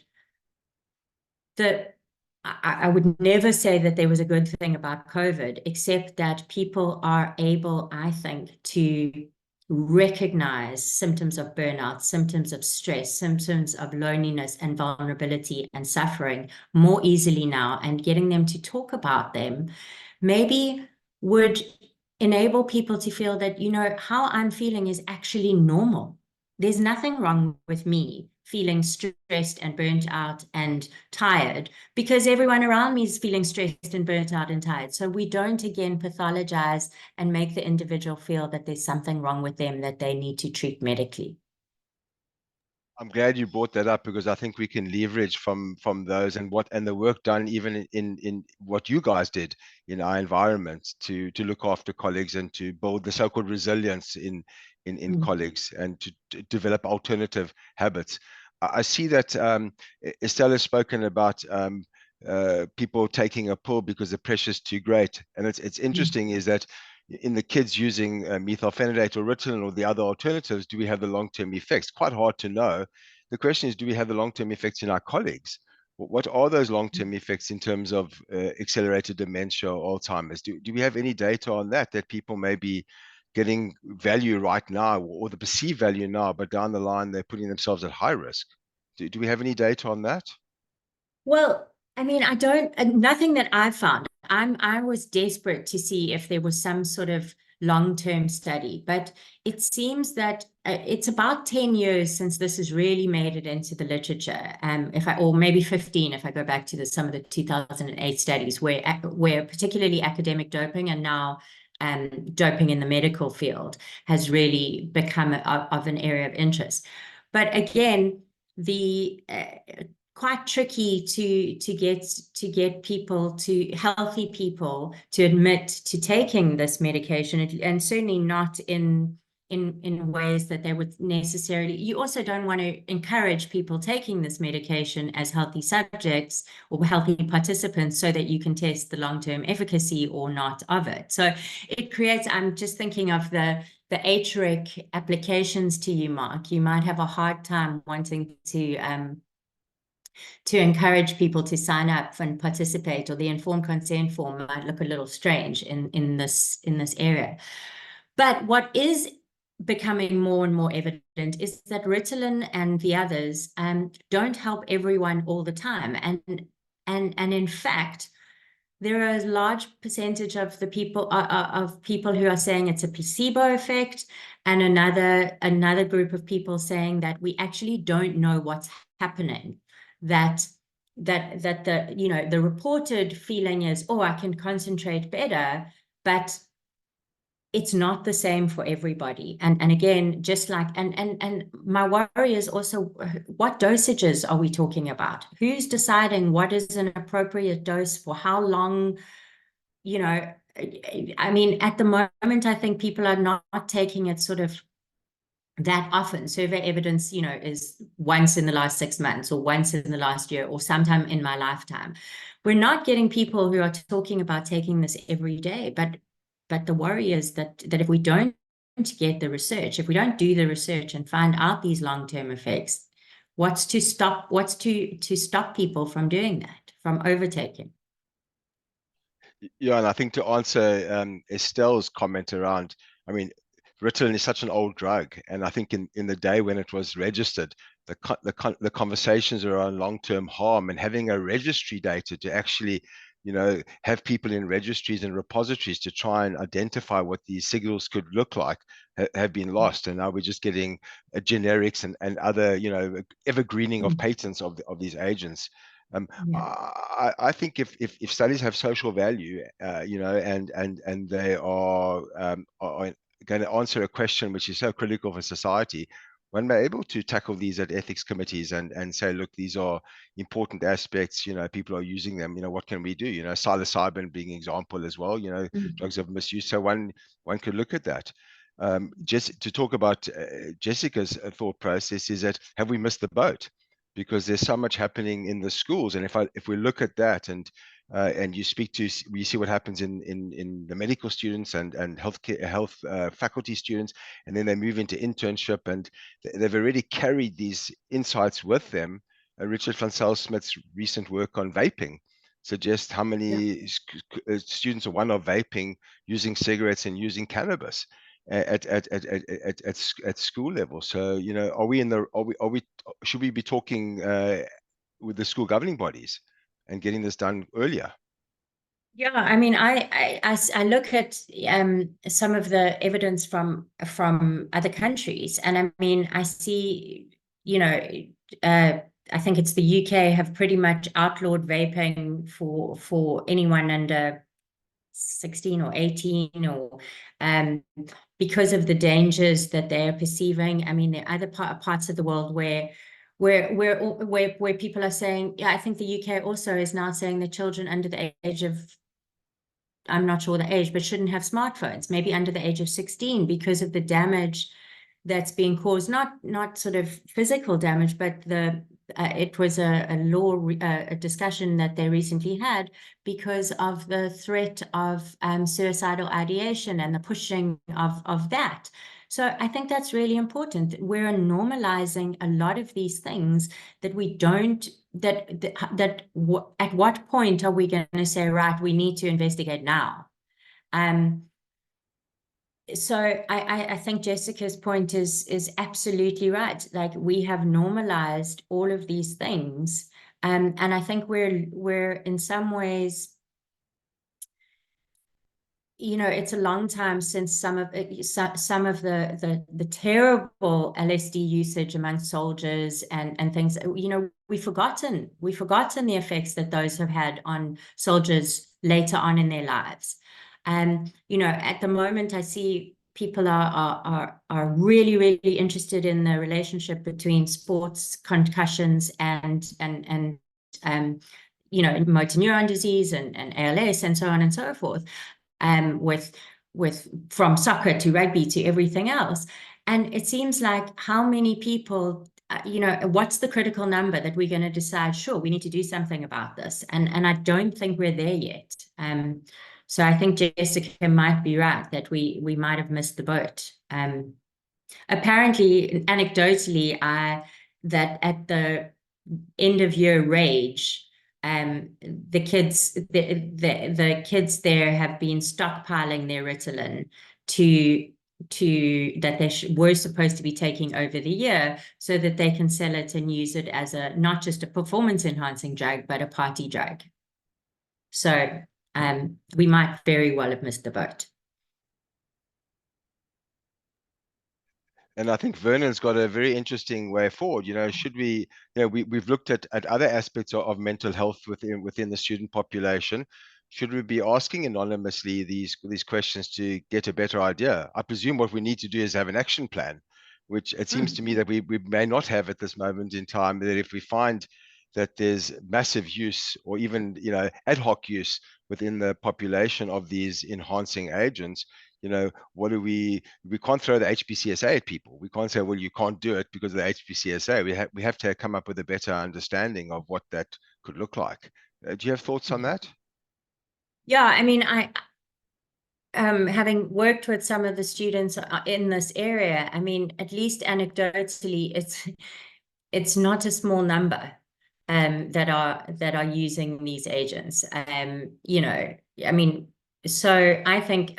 I would never say that there was a good thing about COVID, except that people are able, I think, to recognize symptoms of burnout, symptoms of stress, symptoms of loneliness and vulnerability and suffering more easily now, and getting them to talk about them maybe would enable people to feel that, how I'm feeling is actually normal. There's nothing wrong with me feeling stressed and burnt out and tired, because everyone around me is feeling stressed and burnt out and tired. So we don't, again, pathologize and make the individual feel that there's something wrong with them that they need to treat medically. I'm glad you brought that up, because I think we can leverage from those and the work done even in what you guys did in our environment to look after colleagues and to build the so-called resilience in colleagues, and to develop alternative habits. I see that Estelle has spoken about people taking a pill because the pressure is too great, and it's interesting is that in the kids using methylphenidate or Ritalin or the other alternatives, do we have the long-term effects? Quite hard to know. The question is, do we have the long-term effects in our colleagues? What are those long-term effects in terms of accelerated dementia or Alzheimer's? Do we have any data on that people may be getting value right now, or the perceived value now, but down the line they're putting themselves at high risk? Do we have any data on that? Well, I mean, nothing that I've found. I was desperate to see if there was some sort of long-term study, but it seems that it's about 10 years since this has really made it into the literature. Or maybe 15, if I go back to some of the 2008 studies where particularly academic doping, and now doping in the medical field, has really become of an area of interest. But again, the quite tricky to get people, healthy people, to admit to taking this medication, and certainly not in ways that they would necessarily. You also don't want to encourage people taking this medication as healthy subjects or healthy participants so that you can test the long-term efficacy or not of it. So it creates, I'm just thinking of the HREC applications to you, Mark. You might have a hard time wanting to encourage people to sign up and participate, or the informed consent form might look a little strange in this area. But what is becoming more and more evident is that Ritalin and the others don't help everyone all the time, and in fact, there are a large percentage of the people who are saying it's a placebo effect, and another group of people saying that we actually don't know what's happening. That the reported feeling is, oh, I can concentrate better, but it's not the same for everybody. And again, just like, and my worry is also, what dosages are we talking about? Who's deciding what is an appropriate dose for how long? I mean, at the moment, I think people are not taking it sort of that often. Survey evidence, is once in the last 6 months, or once in the last year, or sometime in my lifetime. We're not getting people who are talking about taking this every day, but the worry is that if we don't get the research, if we don't do the research and find out these long-term effects, what's to stop people from doing that, from overtaking? Yeah, and I think to answer Estelle's comment around, I mean, Ritalin is such an old drug, and I think in the day when it was registered, the conversations around long-term harm, and having a registry data to actually, have people in registries and repositories to try and identify what these signals could look like, have been lost. And now we're just getting generics and other, evergreening of patents of these agents. I think if studies have social value, and they are going to answer a question which is so critical for society, when we're able to tackle these at ethics committees and say, look, these are important aspects, people are using them, what can we do? Psilocybin being an example as well, drugs of misuse. So one could look at that. Just to talk about Jessica's thought process is that, have we missed the boat? Because there's so much happening in the schools, and if we look at that, and you see what happens in the medical students and health faculty students, and then they move into internship, and they've already carried these insights with them. Richard van Smith's recent work on vaping suggests how many students are vaping, using cigarettes and using cannabis at school level. So, should we be talking with the school governing bodies and getting this done earlier? Yeah, I mean, I look at some of the evidence from other countries, and I mean, I see, I think it's the UK have pretty much outlawed vaping for anyone under 16 or 18, or because of the dangers that they're perceiving. I mean, there are other parts of the world where people are saying, yeah, I think the UK also is now saying that children under the age of, I'm not sure the age, but shouldn't have smartphones, maybe under the age of 16, because of the damage that's being caused, not sort of physical damage, but it was a discussion that they recently had because of the threat of suicidal ideation and the pushing of that. So I think that's really important. We're normalizing a lot of these things that we don't, at what point are we going to say, right, we need to investigate now? So I think Jessica's point is absolutely right. Like, we have normalized all of these things, and I think we're in some ways, it's a long time since some of the terrible LSD usage among soldiers and things. We've forgotten the effects that those have had on soldiers later on in their lives. And at the moment, I see people are really, really interested in the relationship between sports concussions and motor neuron disease and ALS and so on and so forth. With from soccer to rugby to everything else. And it seems like, how many people, what's the critical number that we're going to decide, sure, we need to do something about this? And I don't think we're there yet. So I think Jessica might be right that we might have missed the boat. Apparently, anecdotally, that at the end of year rage, the kids there have been stockpiling their Ritalin that they were supposed to be taking over the year, so that they can sell it and use it as not just a performance enhancing drug, but a party drug. So we might very well have missed the boat. And I think Vernon's got a very interesting way forward. Should we, we've looked at other aspects of mental health within the student population. Should we be asking anonymously these questions to get a better idea? I presume what we need to do is have an action plan, which it seems to me that we may not have at this moment in time. That if we find that there's massive use, or even ad hoc use within the population of these enhancing agents, what do we can't throw the HPCSA at people. We can't say, well, you can't do it because of the HPCSA. We have to come up with a better understanding of what that could look like. Do you have thoughts on that? Yeah, I mean, having worked with some of the students in this area, I mean, at least anecdotally, it's not a small number that are using these agents. I mean, so I think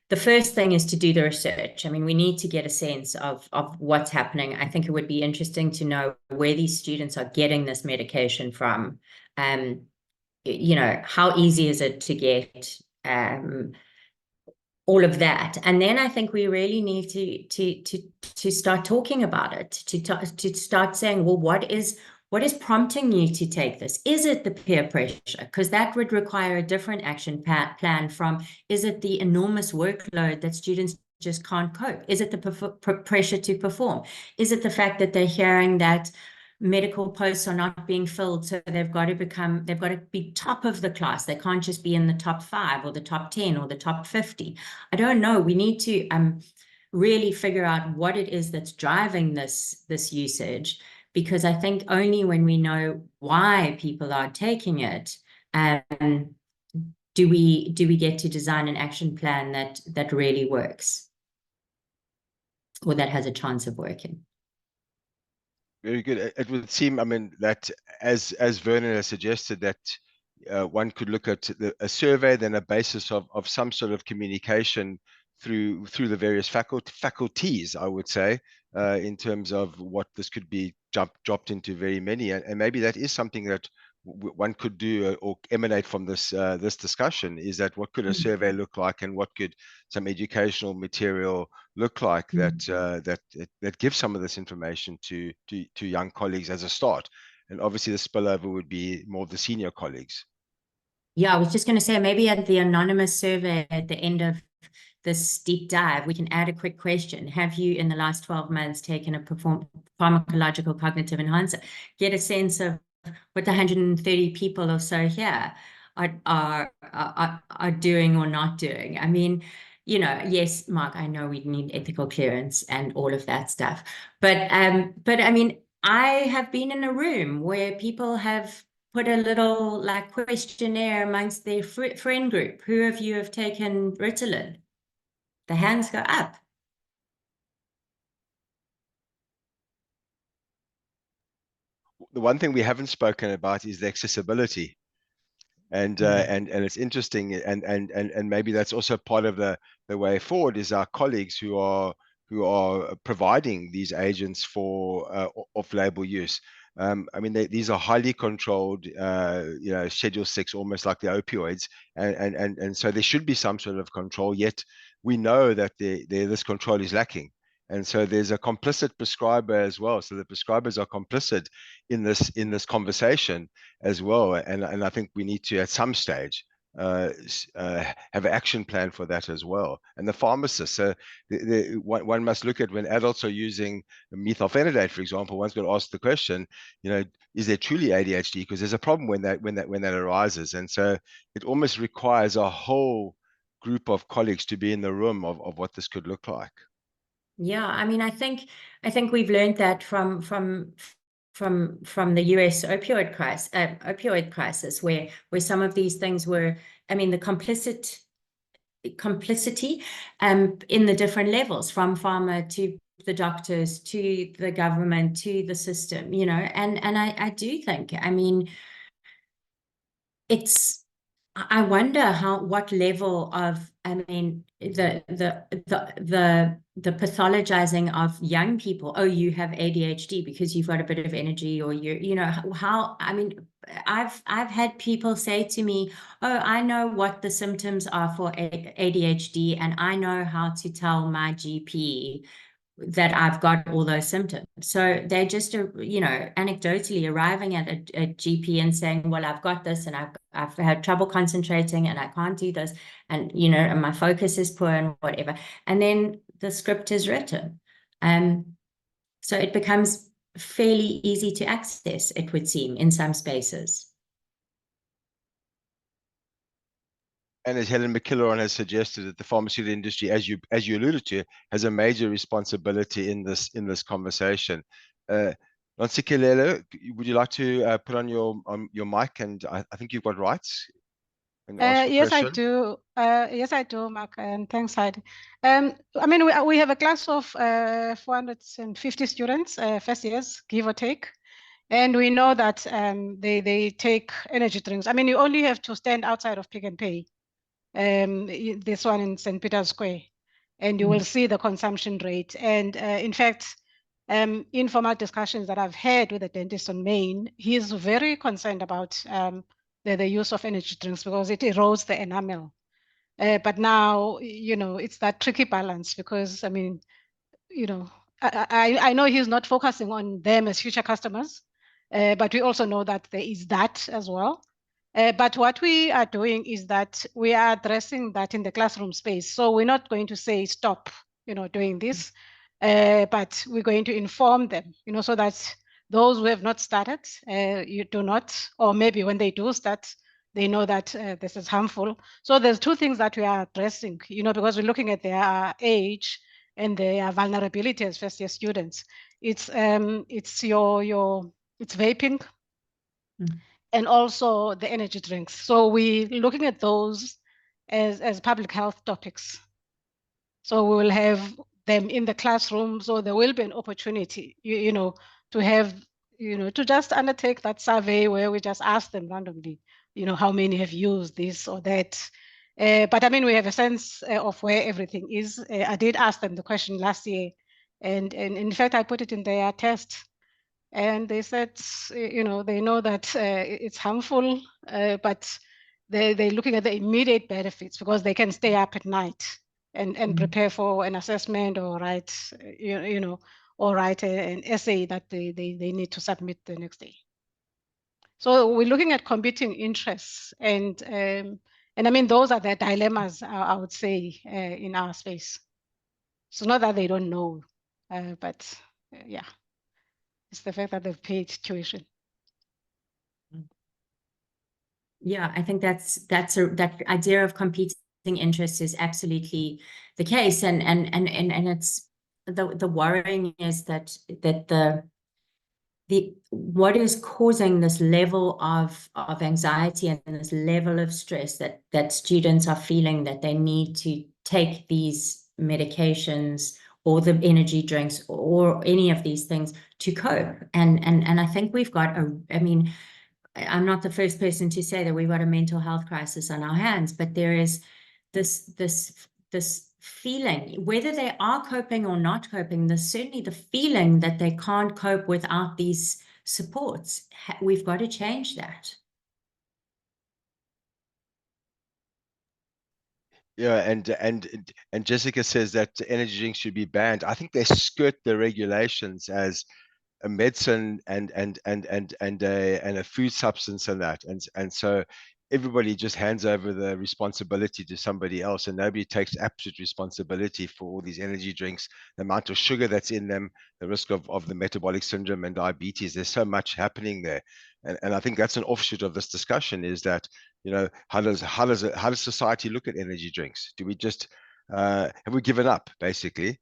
the first thing is to do the research. I mean, we need to get a sense of what's happening. I think it would be interesting to know where these students are getting this medication from. You know, how easy is it to get? All of that, and then I think we really need to start talking about it, to start saying, well, what is prompting you to take this? Is it the peer pressure? Because that would require a different action plan from, is it the enormous workload that students just can't cope? Is it the pressure to perform? Is it the fact that they're hearing that medical posts are not being filled, so they've got to be top of the class? They can't just be in the top 5 or the top 10 or the top 50. I don't know. We need to really figure out what it is that's driving this usage, because I think only when we know why people are taking it, do we get to design an action plan that really works, or that has a chance of working. Very good. It would seem, I mean, that as Vernon has suggested, that one could look at a survey, then a basis of some sort of communication through the various faculties, I would say, in terms of what this could be dropped into very many, and maybe that is something that one could do or emanate from this this discussion, is that what could a survey look like, and what could some educational material look like that gives some of this information to young colleagues as a start. And obviously the spillover would be more the senior colleagues. Yeah, I was just going to say, maybe at the anonymous survey at the end of this deep dive, we can add a quick question. Have you, in the last 12 months, taken a pharmacological cognitive enhancer? Get a sense of what the 130 people or so here are doing or not doing. I mean, you know, yes, Mark, I know we need ethical clearance and all of that stuff, but I mean, I have been in a room where people have put a little like questionnaire amongst their friend group. Who of you have taken Ritalin? The hands go up. The one thing we haven't spoken about is the accessibility. And it's interesting, and maybe that's also part of the way forward, is our colleagues who are providing these agents for off-label use. I mean, these are highly controlled, you know, Schedule 6, almost like the opioids, and so there should be some sort of control. Yet we know that this control is lacking, and so there's a complicit prescriber as well. So the prescribers are complicit in this conversation as well, and I think we need to, at some stage, have an action plan for that as well. And the pharmacists, one must look at, when adults are using methylphenidate, for example, one's got to ask the question, you know, is there truly ADHD? Because there's a problem when that arises, and so it almost requires a whole group of colleagues to be in the room of what this could look like. Yeah, I mean, I think we've learned that from the US opioid crisis, where some of these things were, I mean, the complicity in the different levels, from pharma to the doctors to the government to the system, you know, and I do think, I mean, I wonder what level of, I mean, the pathologizing of young people. Oh, you have ADHD because you've got a bit of energy, or you know, how, I mean, I've had people say to me, oh, I know what the symptoms are for ADHD, and I know how to tell my GP that I've got all those symptoms. So they're just, you know, anecdotally arriving at a GP and saying, well, I've got this, and I've had trouble concentrating, and I can't do this, and, you know, and my focus is poor, and whatever. And then the script is written. So it becomes fairly easy to access, it would seem, in some spaces. And as Helen McKilleron has suggested, that the pharmaceutical industry, as you alluded to, has a major responsibility in this conversation. Nontsikelelo, would you like to put on your mic? And I think you've got rights. And ask Yes, question. I do. Yes, I do, Mark, and thanks, Heidi. I mean, we have a class of 450 students, first years, give or take. And we know that they take energy drinks. I mean, you only have to stand outside of Pick n Pay this one in St. Peter's Square, and you will see the consumption rate. And in fact, informal discussions that I've had with the dentist on Main, he's very concerned about the use of energy drinks because it erodes the enamel. But now, you know, it's that tricky balance because, I mean, you know, I know he's not focusing on them as future customers, but we also know that there is that as well. But what we are doing is that we are addressing that in the classroom space. So we're not going to say stop, you know, doing this, but we're going to inform them, you know, so that those who have not started, you do not, or maybe when they do start, they know that this is harmful. So there's two things that we are addressing, you know, because we're looking at their age and their vulnerability as first year students. It's vaping and also the energy drinks. So we're looking at those as public health topics. So we will have them in the classroom. So there will be an opportunity, you know, to have, you know, to just undertake that survey where we just ask them randomly, you know, how many have used this or that. But I mean, we have a sense of where everything is. I did ask them the question last year, and in fact, I put it in their test. And they said, you know, they know that it's harmful, but they're looking at the immediate benefits because they can stay up at night and prepare for an assessment or write, you know, or write an essay that they need to submit the next day. So we're looking at competing interests, and I mean those are the dilemmas I would say in our space. So not that they don't know, but yeah, it's the fact that they've paid tuition. Yeah, I think that idea of competing interests is absolutely the case, and it's the worrying is that what is causing this level of anxiety and this level of stress that students are feeling that they need to take these medications or the energy drinks or any of these things to cope. And I think we've got I mean, I'm not the first person to say that we've got a mental health crisis on our hands, but there is this feeling, whether they are coping or not coping, there's certainly the feeling that they can't cope without these supports. We've got to change that. Yeah, and Jessica says that energy drinks should be banned. I think they skirt the regulations as a medicine and a food substance and that, and so everybody just hands over the responsibility to somebody else, and nobody takes absolute responsibility for all these energy drinks, the amount of sugar that's in them, the risk of the metabolic syndrome and diabetes. There's so much happening there, and I think that's an offshoot of this discussion, is that, you know, how does society look at energy drinks? Do we just have we given up, basically?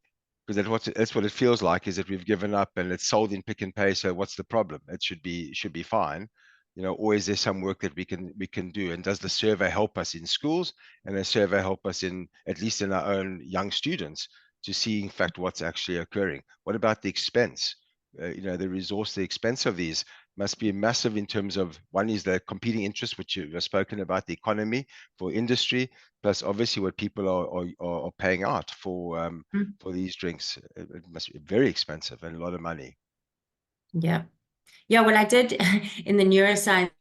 Because that's what it feels like, is that we've given up and it's sold in Pick and Pay. So what's the problem? It should be fine, you know. Or is there some work that we can do? And does the survey help us in schools, and the survey help us in, at least in our own young students, to see in fact what's actually occurring? What about the expense? You know, the resource, the expense of these must be massive in terms of, one is the competing interest, which you've spoken about, the economy for industry, plus obviously what people are paying out for these drinks. It must be very expensive and a lot of money. Yeah. Yeah, well, I did in the neuroscience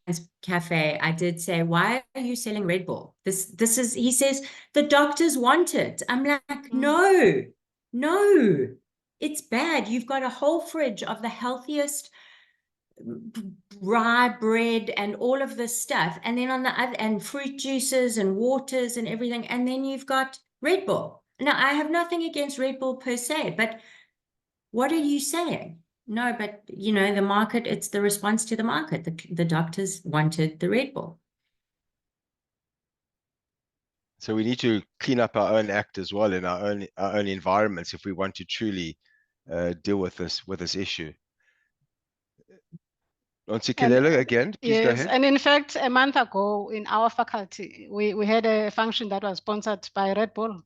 cafe, I did say, why are you selling Red Bull? This is, he says, the doctors want it. I'm like, no, it's bad. You've got a whole fridge of the healthiest rye bread and all of this stuff, and then on the other, and fruit juices and waters and everything, and then you've got Red Bull. Now, I have nothing against Red Bull per se, but what are you saying? No, but you know, the market, it's the response to the market. The doctors wanted the Red Bull. So we need to clean up our own act as well in our own environments if we want to truly deal with this issue. Nontsikelelo, again, please go ahead. And in fact, a month ago in our faculty, we had a function that was sponsored by Red Bull.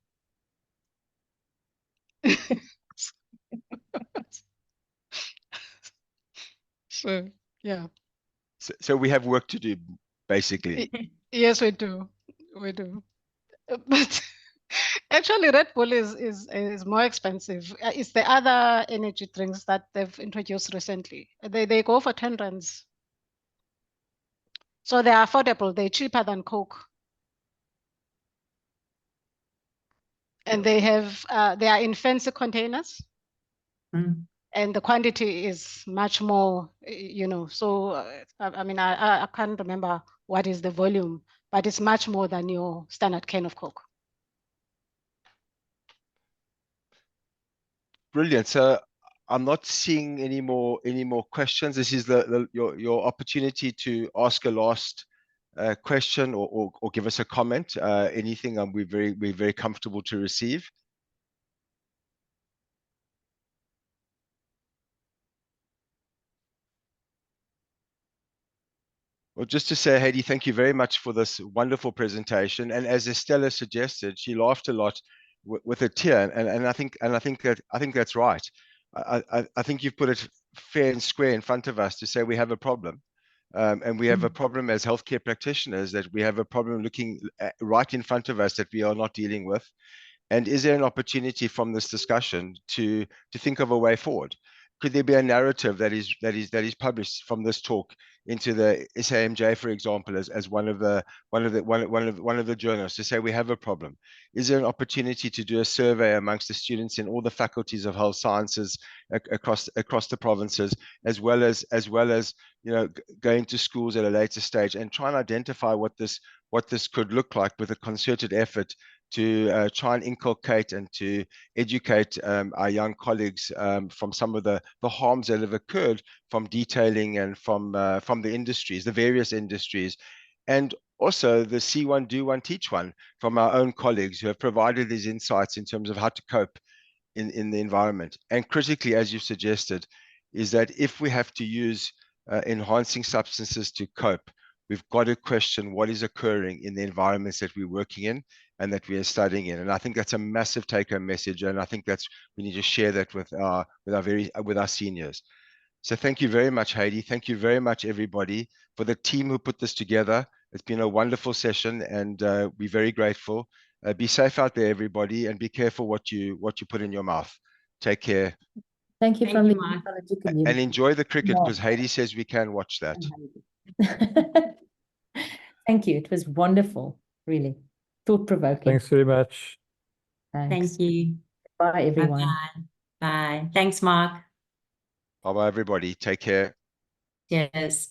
So, yeah. So we have work to do, basically. Yes, we do. We do. But actually, Red Bull is more expensive. It's the other energy drinks that they've introduced recently. They go for 10 rands. So they're affordable. They're cheaper than Coke. And they are in fancy containers. Mm. And the quantity is much more, so I mean, I can't remember what is the volume, but it's much more than your standard can of Coke. Brilliant. So I'm not seeing any more questions. This is your opportunity to ask a last question or give us a comment. Anything we're very comfortable to receive. Well, just to say, Heidi, thank you very much for this wonderful presentation. And as Estella suggested, she laughed a lot with a tear, and I think that's right. I think you've put it fair and square in front of us to say we have a problem, and we have a problem as healthcare practitioners, that we have a problem looking right in front of us that we are not dealing with. And is there an opportunity from this discussion to think of a way forward? Could there be a narrative that is published from this talk into the SAMJ, for example, as one of the journals, to say we have a problem? Is there an opportunity to do a survey amongst the students in all the faculties of health sciences across the provinces, as well as going to schools at a later stage and try and identify what this could look like, with a concerted effort to try and inculcate and to educate our young colleagues from some of the harms that have occurred from detailing and from the industries, the various industries, and also the see one, do one, teach one from our own colleagues who have provided these insights in terms of how to cope in the environment. And critically, as you suggested, is that if we have to use enhancing substances to cope, we've got to question what is occurring in the environments that we're working in and that we are studying in. And I think that's a massive take-home message, and I think we need to share that with our seniors. So thank you very much, Heidi. Thank you very much, everybody, for the team who put this together. It's been a wonderful session, and we're very grateful. Be safe out there, everybody, and be careful what you put in your mouth. Take care. Thank you Thank from you, the Mark. ecology community. And enjoy the cricket, Yeah. because Heidi says we can watch that. Thank you. It was wonderful, really. Thought-provoking. Thanks very much. Thanks. Thank you. Bye, everyone. Bye-bye. Bye. Thanks, Mark. Bye-bye, everybody. Take care. Cheers.